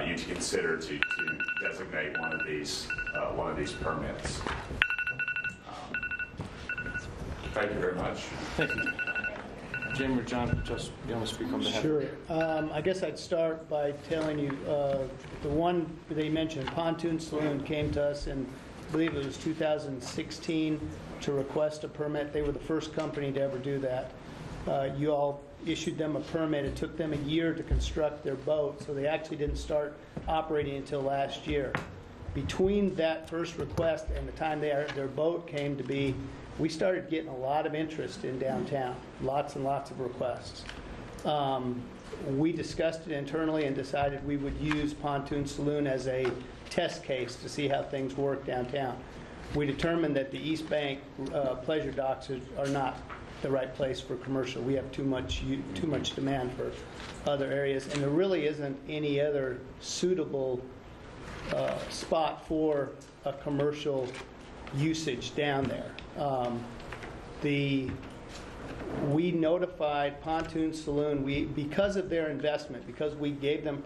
you to consider to designate one of these permits. Thank you very much. Thank you. Jim or John, just you want to speak on behalf? Sure. I guess I'd start by telling you the one they mentioned, Pontoon Saloon, came to us in, I believe it was 2016, to request a permit. They were the first company to ever do that. You all issued them a permit. It took them a year to construct their boat, so they actually didn't start operating until last year. Between that first request and the time their boat came to be, we started getting a lot of interest in downtown, lots and lots of requests. We discussed it internally and decided we would use Pontoon Saloon as a test case to see how things work downtown. We determined that the East Bank pleasure docks are not the right place for commercial. We have too much demand for other areas, and there really isn't any other suitable spot for a commercial usage down there. We notified Pontoon Saloon, because of their investment, because we gave them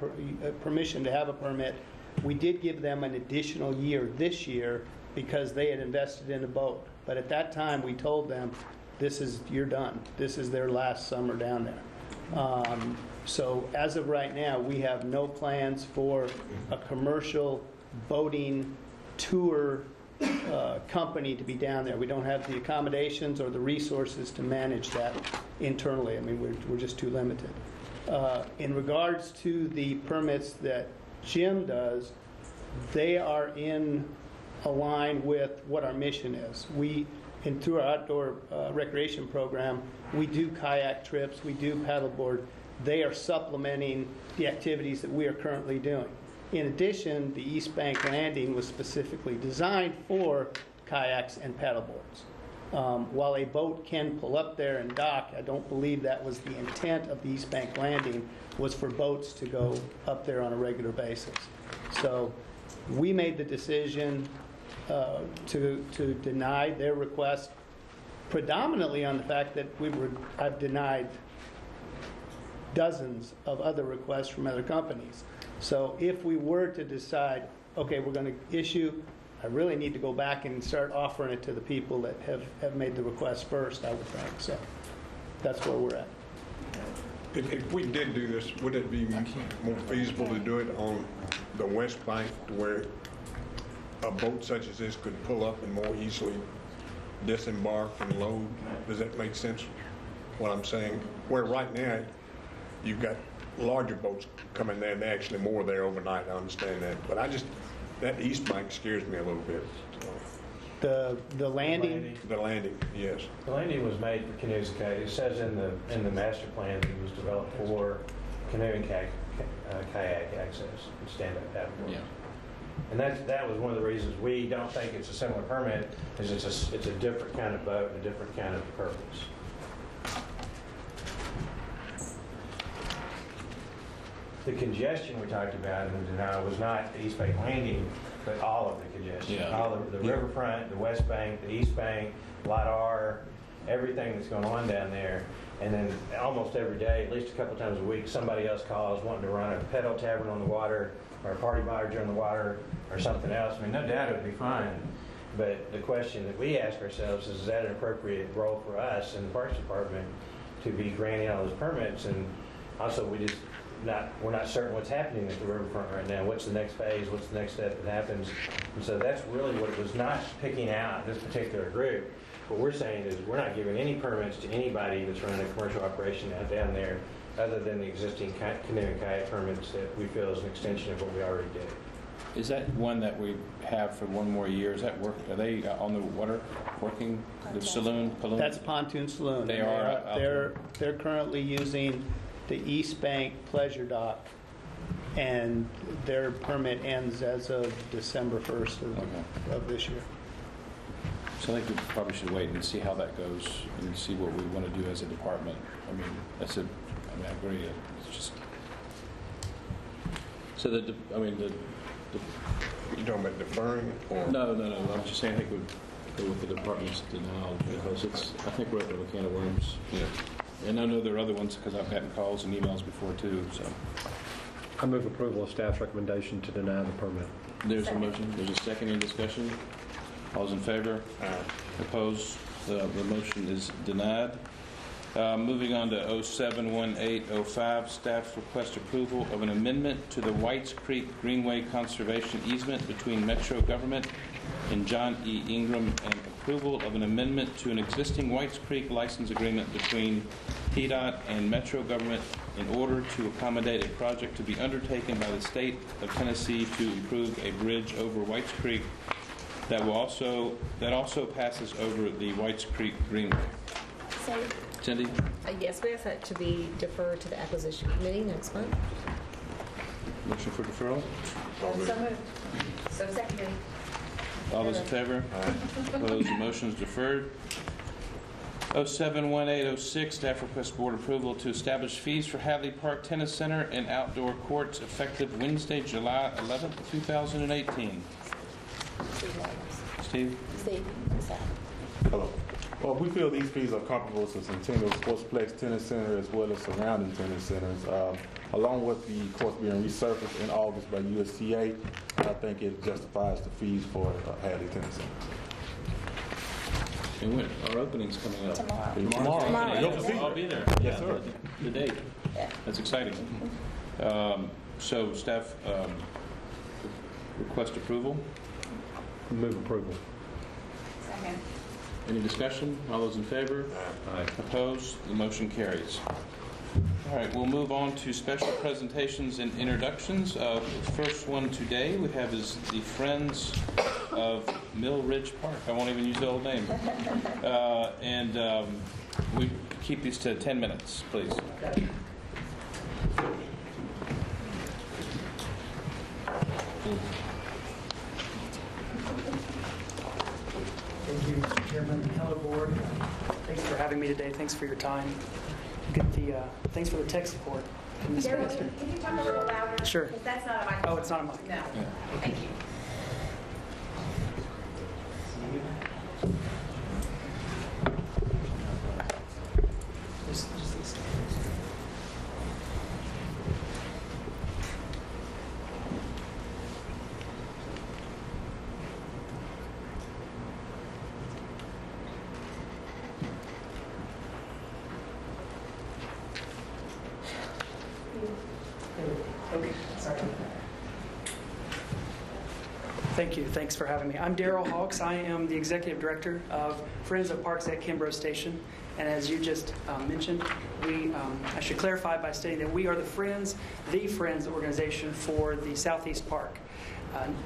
permission to have a permit, we did give them an additional year this year because they had invested in a boat. But at that time, we told them, you're done. This is their last summer down there. So as of right now, we have no plans for a commercial boating tour company to be down there. We don't have the accommodations or the resources to manage that internally. I mean, we're just too limited. In regards to the permits that Jim does, they are in line with what our mission is. Through our outdoor recreation program, we do kayak trips, we do paddleboard. They are supplementing the activities that we are currently doing. In addition, the East Bank Landing was specifically designed for kayaks and paddleboards. While a boat can pull up there and dock, I don't believe that was the intent of the East Bank Landing, was for boats to go up there on a regular basis. So we made the decision to deny their request, predominantly on the fact that I've denied dozens of other requests from other companies. So if we were to decide, okay, we're going to issue, I really need to go back and start offering it to the people that have made the request first, I would think. So that's where we're at. If we did do this, would it be more feasible to do it on the west bank, to where a boat such as this could pull up and more easily disembark and load? Does that make sense, what I'm saying? Where right now, you've got larger boats coming there, and they're actually more there overnight, I understand that. But that East Bank scares me a little bit. The landing? The landing, yes. The landing was made for canoes and kayaks. It says in the master plan that it was developed for canoe and kayak access and stand-up paddleboard. Yeah. And that was one of the reasons we don't think it's a similar permit, is it's a different kind of boat and a different kind of purpose. The congestion we talked about in the denial was not the East Bank Landing, but all of the congestion. Yeah. All the riverfront, the West Bank, the East Bank, Lot R, everything that's going on down there. And then almost every day, at least a couple times a week, somebody else calls wanting to run a pedal tavern on the water, or a party barge on the water, or something else. I mean, no doubt it would be fine. But the question that we ask ourselves is that an appropriate role for us in the Parks Department to be granting all those permits? And also, we're not certain what's happening at the riverfront right now. What's the next phase? What's the next step that happens? And so that's really what it was, not picking out this particular group. What we're saying is we're not giving any permits to anybody that's running a commercial operation down there, other than the existing canoe and kayak permits that we feel is an extension of what we already do. Is that one that we have for one more year? Is that work? Are they on the water working? The saloon? That's Pontoon Saloon. They are out there. They're currently using the East Bank Pleasure Dock, and their permit ends as of December 1st of this year. So I think we probably should wait and see how that goes and see what we want to do as a department. I mean, I agree. It's just so that You talking about deferring? Or? No. I'm just saying I think we'd go with the department's denial because I think we're opening a can of worms. Yeah. And I know there are other ones because I've gotten calls and emails before too. So I move approval of staff's recommendation to deny the permit. There's a motion. There's a second. Any discussion? All's in favor? Opposed? The motion is denied. Moving on to 071805, staff request approval of an amendment to the Whites Creek Greenway Conservation Easement between Metro Government and John E. Ingram, and approval of an amendment to an existing Whites Creek license agreement between PDOT and Metro Government in order to accommodate a project to be undertaken by the state of Tennessee to improve a bridge over Whites Creek that also passes over the Whites Creek Greenway. So, Cindy? yes, we ask that to be deferred to the acquisition committee next month. Motion for deferral? So moved. So seconded. All those in favor? Opposed? The motion is deferred. 071806, staff requests board approval to establish fees for Hadley Park Tennis Center and outdoor courts effective Wednesday, July 11th, 2018. Steve? Hello. Well, we feel these fees are comparable to Centennial Sportsplex Tennis Center as well as surrounding tennis centers. Along with the course being resurfaced in August by USTA, I think it justifies the fees for Hadley Tennis Center. And when our opening's coming up? Tomorrow. I'll be there. Yes, sir. The date. That's exciting. So staff request approval. Move approval. Second. Any discussion? All those in favor? Aye. Opposed? The motion carries. All right, we'll move on to special presentations and introductions. The first one today we have is the Friends of Mill Ridge Park. I won't even use the old name. We keep these to 10 minutes, please. Thank you, Mr. Chairman. Hello, board. Thanks for having me today. Thanks for your time. Thanks for the tech support. Daryl, can you talk a little louder? Sure. Because that's not a mic. Oh, it's not a mic. No. Thank you. Just these. Okay, sorry. Thank you. Thanks for having me. I'm Daryl Hawks. I am the Executive Director of Friends of Parks at Kimbrough Station. And as you just mentioned, I should clarify by stating that we are the Friends organization for the Southeast Park,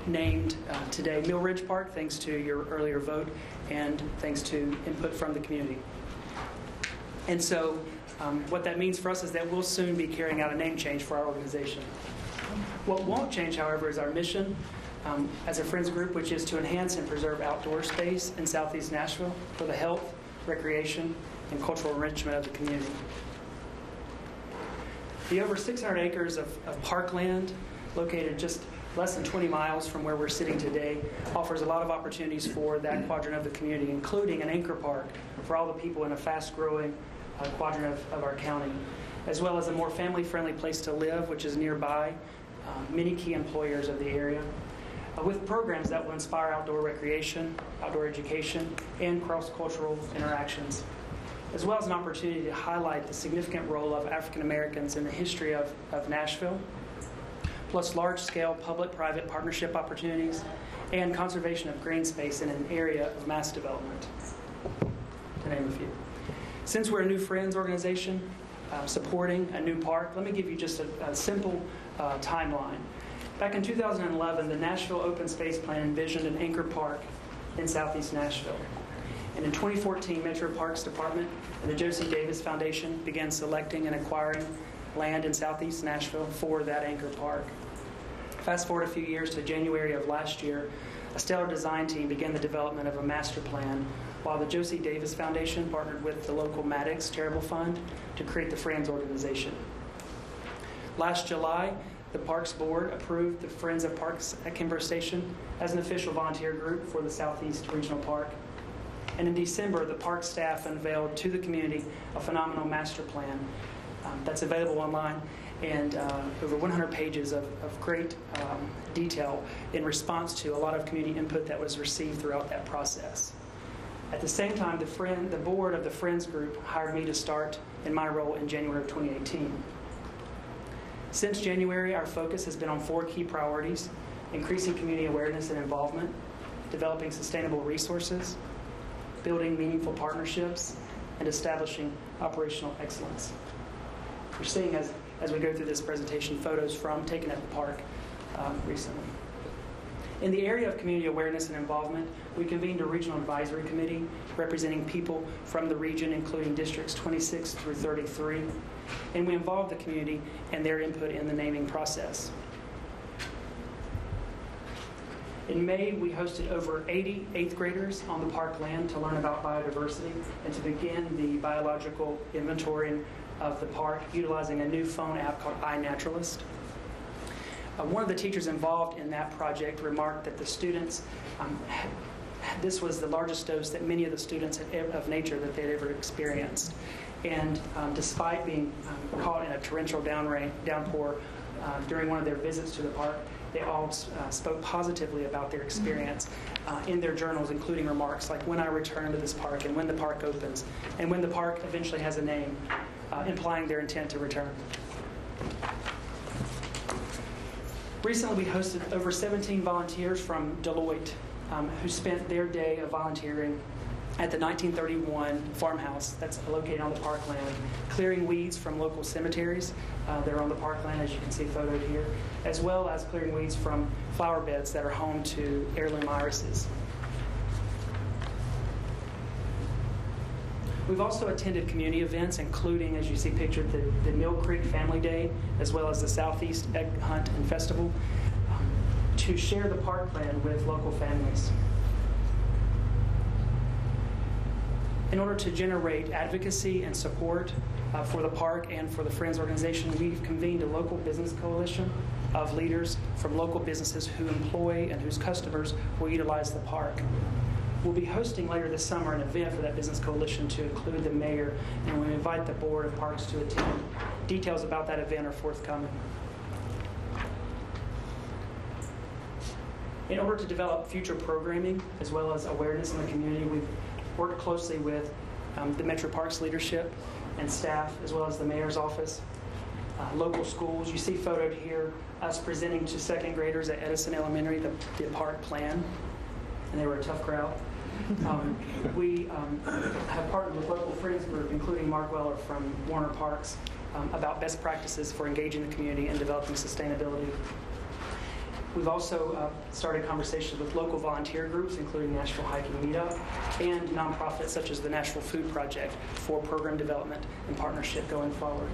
named today Mill Ridge Park, thanks to your earlier vote and thanks to input from the community. And so what that means for us is that we'll soon be carrying out a name change for our organization. What won't change, however, is our mission as a Friends group, which is to enhance and preserve outdoor space in Southeast Nashville for the health, recreation, and cultural enrichment of the community. The over 600 acres of parkland located just less than 20 miles from where we're sitting today offers a lot of opportunities for that quadrant of the community, including an anchor park for all the people in a fast-growing quadrant of our county, as well as a more family-friendly place to live, which is nearby, many key employers of the area, with programs that will inspire outdoor recreation, outdoor education, and cross-cultural interactions, as well as an opportunity to highlight the significant role of African Americans in the history of Nashville, plus large-scale public-private partnership opportunities, and conservation of green space in an area of mass development, to name a few. Since we're a new Friends organization supporting a new park, let me give you just a simple timeline. Back in 2011, the Nashville Open Space Plan envisioned an anchor park in southeast Nashville. And in 2014, Metro Parks Department and the Josie Davis Foundation began selecting and acquiring land in southeast Nashville for that anchor park. Fast forward a few years to January of last year, a stellar design team began the development of a master plan, while the Josie Davis Foundation partnered with the local Maddox Charitable Fund to create the Friends organization. Last July, the Parks Board approved the Friends of Parks at Kimbrough Station as an official volunteer group for the Southeast Regional Park. And in December, the park staff unveiled to the community a phenomenal master plan that's available online, and over 100 pages of great detail in response to a lot of community input that was received throughout that process. At the same time, the board of the Friends group hired me to start in my role in January of 2018. Since January, our focus has been on 4 key priorities: increasing community awareness and involvement, developing sustainable resources, building meaningful partnerships, and establishing operational excellence. We're seeing, as we go through this presentation, photos taken at the park recently. In the area of community awareness and involvement, we convened a regional advisory committee representing people from the region, including districts 26 through 33, and we involved the community and their input in the naming process. In May, we hosted over 80 eighth graders on the park land to learn about biodiversity and to begin the biological inventory of the park utilizing a new phone app called iNaturalist. One of the teachers involved in that project remarked that the students, this was the largest dose that many of the students of nature that they'd ever experienced. And despite being caught in a torrential downpour during one of their visits to the park, they all spoke positively about their experience in their journals, including remarks like, "When I return to this park," and "when the park opens," and "when the park eventually has a name," implying their intent to return. Recently, we hosted over 17 volunteers from Deloitte who spent their day of volunteering at the 1931 farmhouse that's located on the parkland, clearing weeds from local cemeteries that are on the parkland, as you can see photoed here, as well as clearing weeds from flower beds that are home to heirloom irises. We've also attended community events, including, as you see pictured, the Mill Creek Family Day, as well as the Southeast Egg Hunt and Festival, to share the parkland with local families. In order to generate advocacy and support for the park and for the Friends organization, we've convened a local business coalition of leaders from local businesses who employ and whose customers will utilize the park. We'll be hosting later this summer an event for that business coalition to include the mayor, and we invite the board of parks to attend. Details about that event are forthcoming. In order to develop future programming as well as awareness in the community, we've worked closely with the Metro Parks leadership and staff, as well as the mayor's office, local schools. You see photoed here us presenting to second graders at Edison Elementary the park plan, and they were a tough crowd. We have partnered with local Friends group, including Mark Weller from Warner Parks, about best practices for engaging the community and developing sustainability. We've also started conversations with local volunteer groups, including Nashville Hiking Meetup, and nonprofits such as the Nashville Food Project for program development and partnership going forward.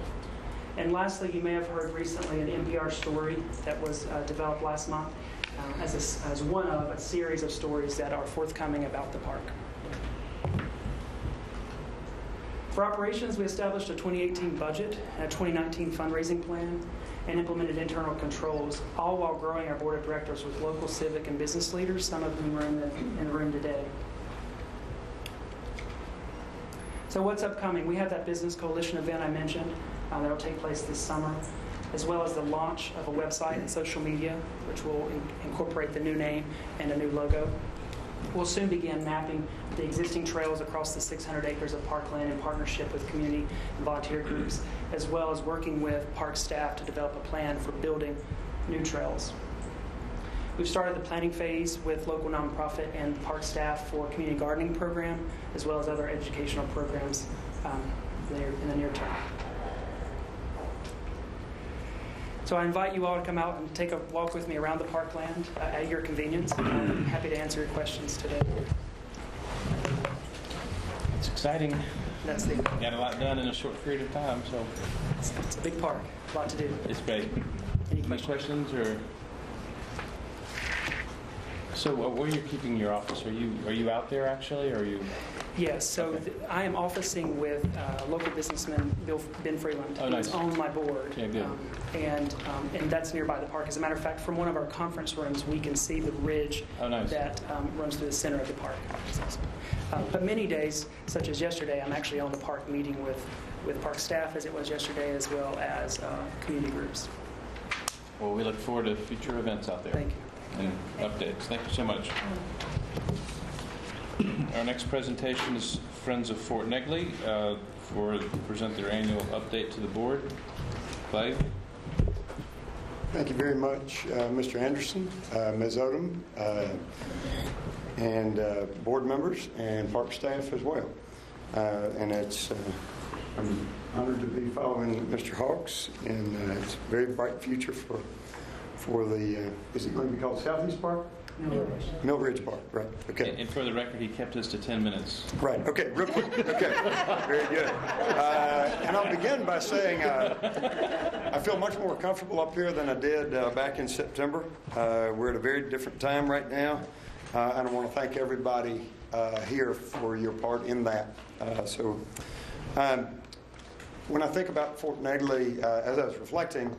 And lastly, you may have heard recently an NPR story that was developed last month as one of a series of stories that are forthcoming about the park. For operations, we established a 2018 budget and a 2019 fundraising plan and implemented internal controls, all while growing our board of directors with local civic and business leaders, some of whom are in the room today. So what's upcoming? We have that business coalition event I mentioned that will take place this summer, as well as the launch of a website and social media, which will incorporate the new name and a new logo. We'll soon begin mapping the existing trails across the 600 acres of parkland in partnership with community and volunteer groups, as well as working with park staff to develop a plan for building new trails. We've started the planning phase with local nonprofit and park staff for a community gardening program, as well as other educational programs in the near term. So I invite you all to come out and take a walk with me around the parkland at your convenience. I'm happy to answer your questions today. It's exciting. That's the. Got a lot done in a short period of time, so. It's a big park, a lot to do. It's great. Any questions or? So where are you keeping your office? Are you out there actually, or are you? Yes, so Okay. I am officing with local businessman Ben Freeland. Oh, nice. He's on my board. Yeah, good. And that's nearby the park. As a matter of fact, from one of our conference rooms, we can see the ridge nice. that runs through the center of the park. But many days, such as yesterday, I'm actually on the park meeting with park staff, as it was yesterday, as well as community groups. Well, we look forward to future events out there. Thank you. And updates. Thank you so much. Our next presentation is Friends of Fort Negley present their annual update to the board. Clay? Thank you very much, Mr. Anderson, Ms. Odom, and board members and park staff as well. And I'm honored to be following Mr. Hawks, and it's a very bright future for the, is it going to be called Southeast Park? Mill Ridge Park, right. Okay. And for the record, he kept us to 10 minutes. Right. Okay. Real quick. Okay. Very good. And I'll begin by saying I feel much more comfortable up here than I did back in September. We're at a very different time right now, and I want to thank everybody here for your part in that. When I think about Fort Negley, as I was reflecting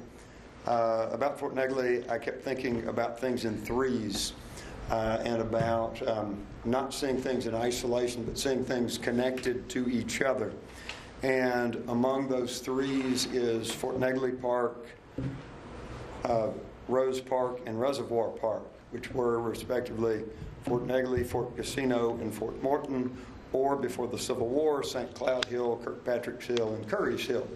about Fort Negley, I kept thinking about things in threes. And about not seeing things in isolation, but seeing things connected to each other. And among those threes is Fort Negley Park, Rose Park, and Reservoir Park, which were respectively Fort Negley, Fort Casino, and Fort Morton, or before the Civil War, St. Cloud Hill, Kirkpatrick's Hill, and Curry's Hill.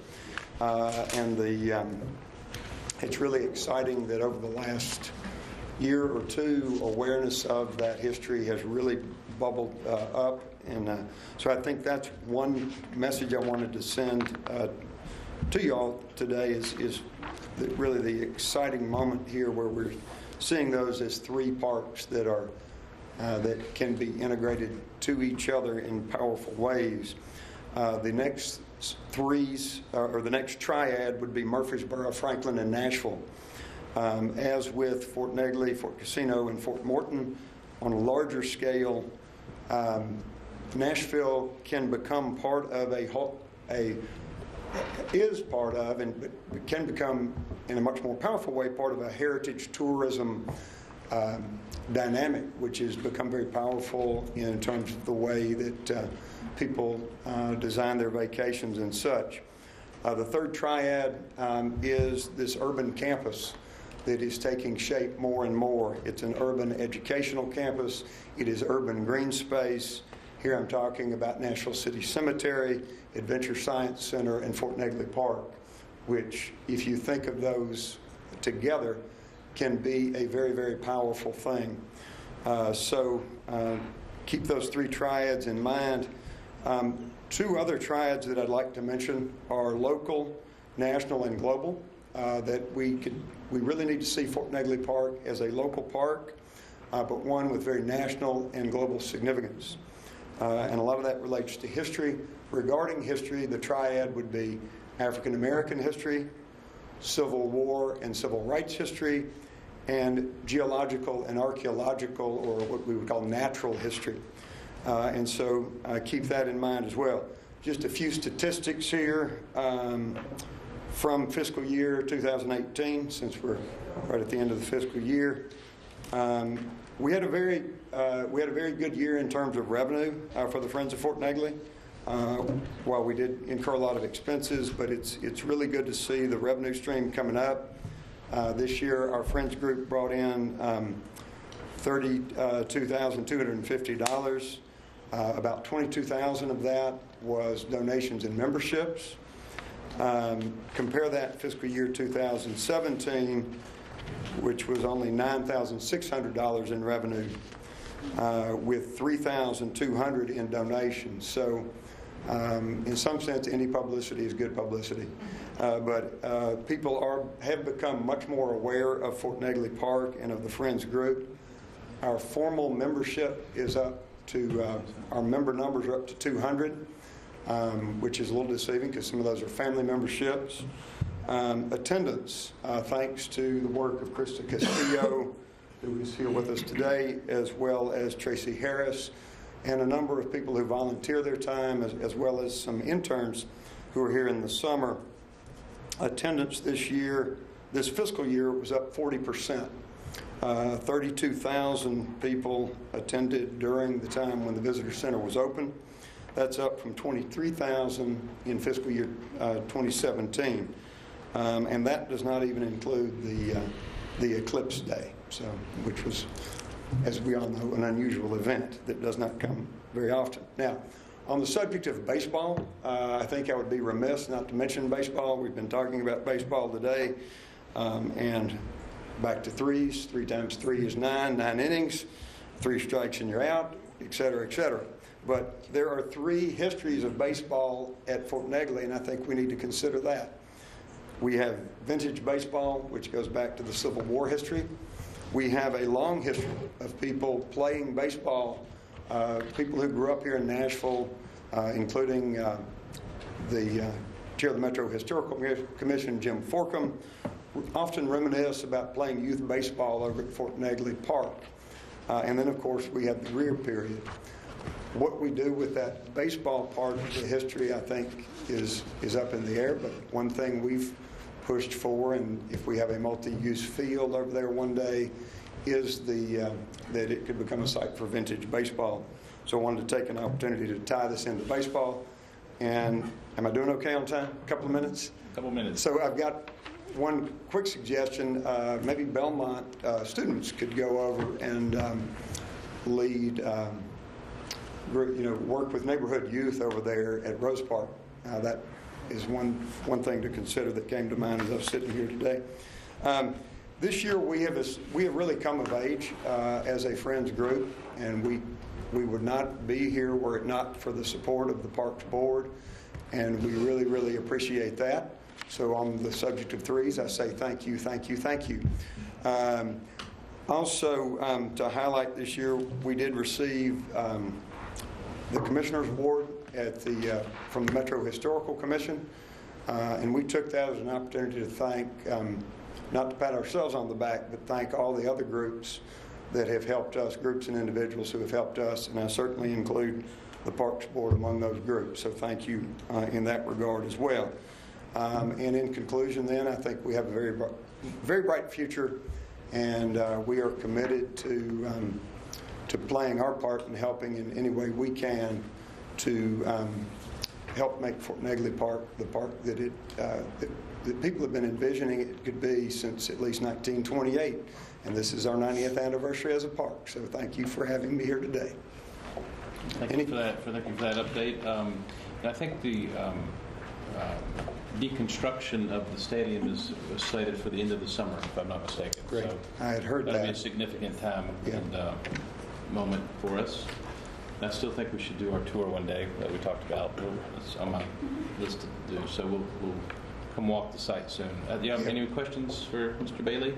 It's really exciting that over the last year or two, awareness of that history has really bubbled up. And so I think that's one message I wanted to send to you all today is really the exciting moment here where we're seeing those as three parks that are that can be integrated to each other in powerful ways. The next threes, or the next triad, would be Murfreesboro, Franklin, and Nashville. As with Fort Negley, Fort Casino, and Fort Morton, on a larger scale, Nashville can become part of and can become, in a much more powerful way, part of a heritage tourism dynamic, which has become very powerful in terms of the way that people design their vacations and such. The third triad is this urban campus that is taking shape more and more. It's an urban educational campus. It is urban green space. Here I'm talking about Nashville City Cemetery, Adventure Science Center, and Fort Negley Park, which, if you think of those together, can be a very, very powerful thing. So keep those three triads in mind. Two other triads that I'd like to mention are local, national, and global. That we really need to see Fort Negley Park as a local park, but one with very national and global significance. And a lot of that relates to history. Regarding history, the triad would be African American history, Civil War and civil rights history, and geological and archaeological, or what we would call natural history. And so keep that in mind as well. Just a few statistics here. From fiscal year 2018, since we're right at the end of the fiscal year, we had a very good year in terms of revenue for the Friends of Fort Negley. While we did incur a lot of expenses, but it's really good to see the revenue stream coming up. This year, our Friends group brought in $32,250. About $22,000 of that was donations and memberships. Compare that fiscal year 2017, which was only $9,600 in revenue, with $3,200 in donations. So in some sense, any publicity is good publicity. but people have become much more aware of Fort Negley Park and of the Friends group. Our formal membership is up to, our member numbers are up to 200, which is a little deceiving because some of those are family memberships. Attendance, thanks to the work of Krista Castillo, who is here with us today, as well as Tracy Harris, and a number of people who volunteer their time, as well as some interns who are here in the summer. Attendance this fiscal year, was up 40%. 32,000 people attended during the time when the visitor center was open. That's up from 23,000 in fiscal year 2017. And that does not even include the eclipse day, which was, as we all know, an unusual event that does not come very often. Now, on the subject of baseball, I think I would be remiss not to mention baseball. We've been talking about baseball today, and back to threes. 3 times 3 is 9 innings, 3 strikes and you're out, et cetera, et cetera. But there are 3 histories of baseball at Fort Negley, and I think we need to consider that. We have vintage baseball, which goes back to the Civil War history. We have a long history of people playing baseball, people who grew up here in Nashville, including the chair of the Metro Historical Commission, Jim Forkham, often reminisce about playing youth baseball over at Fort Negley Park. And then, of course, we have the Greer period. What we do with that baseball part of the history, I think, is up in the air. But one thing we've pushed for, and if we have a multi-use field over there one day, is that it could become a site for vintage baseball. So I wanted to take an opportunity to tie this into baseball. And am I doing okay on time? A couple of minutes? A couple of minutes. So I've got one quick suggestion. Maybe Belmont students could go over and lead, work with neighborhood youth over there at Rose Park. That is one thing to consider that came to mind as I was sitting here today. This year we have really come of age as a Friends group, and we would not be here were it not for the support of the Parks Board, and we really, really appreciate that. So on the subject of threes, I say thank you, thank you, thank you. Also, to highlight this year, we did receive the Commissioner's Award from the Metro Historical Commission, and we took that as an opportunity to thank, not to pat ourselves on the back, but thank all the other groups that have helped us, groups and individuals who have helped us, and I certainly include the Parks Board among those groups. So thank you in that regard as well. And in conclusion then, I think we have a very, very bright future, and we are committed to playing our part and helping in any way we can to help make Fort Negley Park the park that that people have been envisioning it could be since at least 1928. And this is our 90th anniversary as a park. So thank you for having me here today. Thank you for that update. And I think the deconstruction of the stadium is slated for the end of the summer, if I'm not mistaken. Great. So I had heard that'll that. Be a significant time and moment for us. And I still think we should do our tour one day that we talked about. It's on my list to do. So we'll come walk the site soon. Do you have any questions for Mr. Bailey?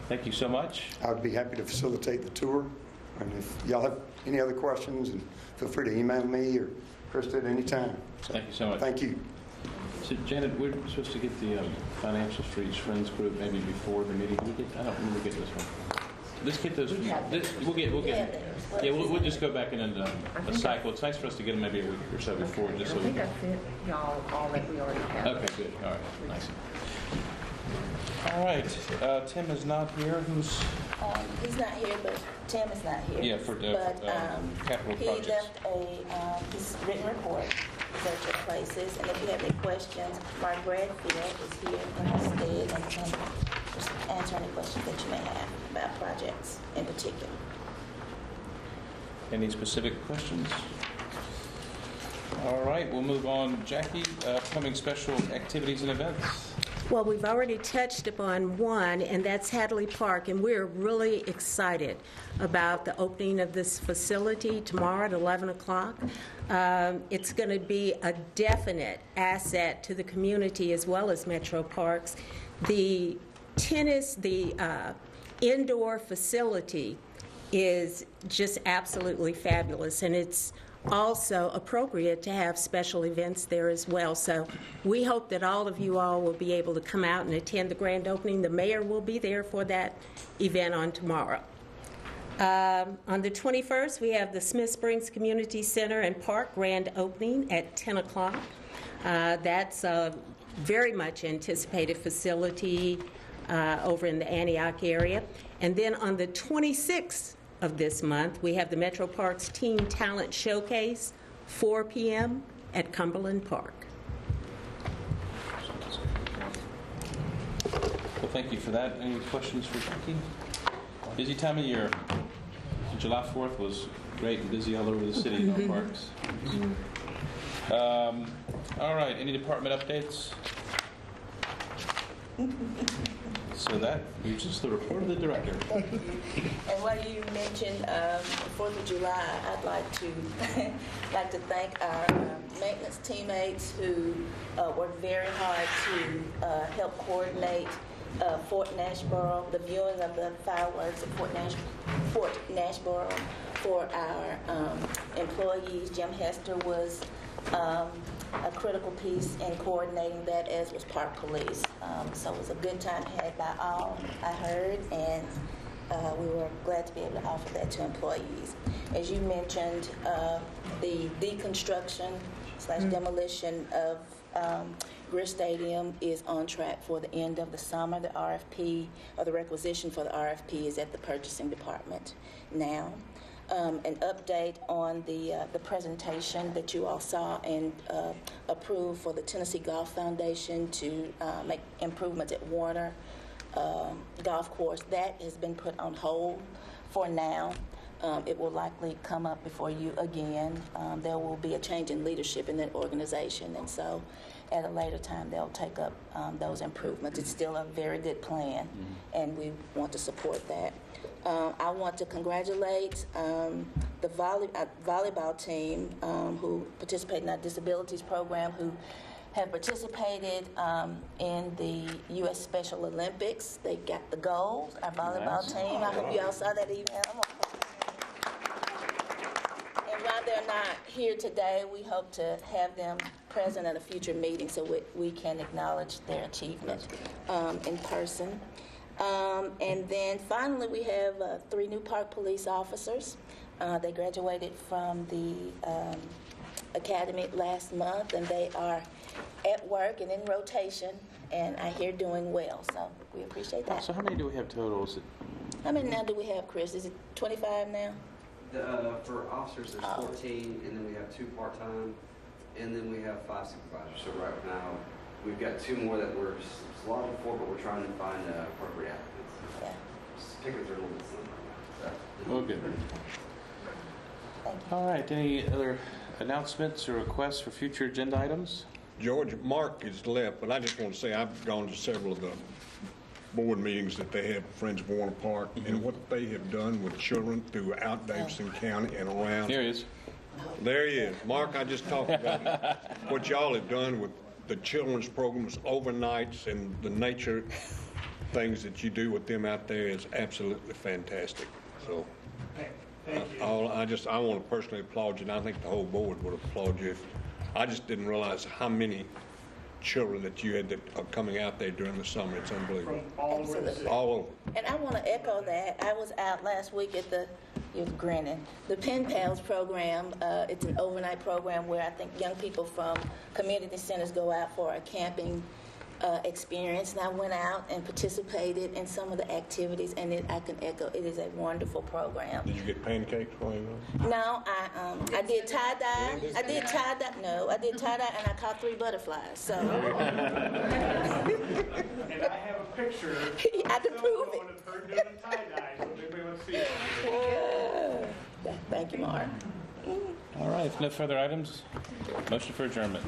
Thank you so much. I would be happy to facilitate the tour. And if y'all have any other questions, and feel free to email me or Krista at any time. So, thank you so much. Thank you. So, Janet, we're supposed to get the Financial Streets Friends group maybe before the meeting. I don't remember getting this one. Let's get those. We'll get. Yeah, we'll just go back in a cycle. It's nice for us to get them maybe a week or so before. Just so I think I sent y'all all that we already have. Okay, good. All right, nice. All right, Tim is not here. He's not here, but Tim is not here. Yeah, for capital projects. He left his written report, virtual places, and if you have any questions, Mark Bradfield is here in his stead and can just answer any questions that you may have about projects in particular. Any specific questions? All right, we'll move on. Jackie, upcoming special activities and events. Well, we've already touched upon one, and that's Hadley Park, and we're really excited about the opening of this facility tomorrow at 11 o'clock. It's going to be a definite asset to the community as well as Metro Parks. The indoor facility is just absolutely fabulous, and it's also appropriate to have special events there as well. So we hope that all of you all will be able to come out and attend the grand opening. The mayor will be there for that event on tomorrow. On the 21st, we have the Smith Springs Community Center and Park grand opening at 10 o'clock. That's a very much anticipated facility over in the Antioch area. And then on the 26th of this month, we have the Metro Parks Teen Talent Showcase, 4 p.m. at Cumberland Park. Well, thank you for that. Any questions for Becky? Busy time of year. July 4th was great and busy all over the city in our parks. All right, any department updates? So that is just the report of the director. And while you mentioned 4th of July, I'd like to thank our maintenance teammates who worked very hard to help coordinate Fort Nashboro, the viewing of the fireworks at Fort Nashboro for our employees. Jim Hester was a critical piece in coordinating that, as was Park Police. So it was a good time had by all, I heard, and we were glad to be able to offer that to employees. As you mentioned, the deconstruction / demolition of Greer Stadium is on track for the end of the summer. The RFP, or the requisition for the RFP, is at the purchasing department now. An update on the presentation that you all saw and approved for the Tennessee Golf Foundation to make improvements at Warner Golf Course. That has been put on hold for now. It will likely come up before you again. There will be a change in leadership in that organization, and so at a later time they'll take up those improvements. It's still a very good plan, and we want to support that. I want to congratulate the volleyball team who participate in our disabilities program, who have participated in the U.S. Special Olympics. They got the gold, our volleyball team. I hope you all saw that email. And while they're not here today, we hope to have them present at a future meeting so we can acknowledge their achievement in person. And then finally, we have 3 new Park Police officers. They graduated from the academy last month, and they are at work and in rotation, and I hear doing well. So we appreciate that. So how many do we have total? How many now do we have, Chris? Is it 25 now? For officers, there's 14, and then we have 2 part-time, and then we have 5 supervisors. So right now, we've got 2 more that we're slotted for, but we're trying to find appropriate applicants. Yeah. Tickets are a little bit slim right now. Oh, good. All right. Any other announcements or requests for future agenda items? George, Mark is left, but I just want to say I've gone to several of the board meetings that they have, Friends of Warner Park, and what they have done with children throughout Davidson County and around. There he is. There he is. Mark, I just talked about what y'all have done with the children's programs, overnights, and the nature things that you do with them out there is absolutely fantastic. So thank you. I want to personally applaud you, and I think the whole board would applaud you. I just didn't realize how many children that you had that are coming out there during the summer. It's unbelievable. From all over the city. All over. And I want to echo that. I was out last week at you're grinning, the Pen Pals program. It's an overnight program where I think young people from community centers go out for a camping experience, and I went out and participated in some of the activities, and I can echo, it is a wonderful program. Did you get pancakes while you were? No, I did tie-dye. I did tie-dye, and I caught 3 butterflies, so. And I have a picture. I can prove it. Of her doing the tie-dye, so maybe we'll see it. Thank you, Mark. All right. If no further items, motion for adjournment.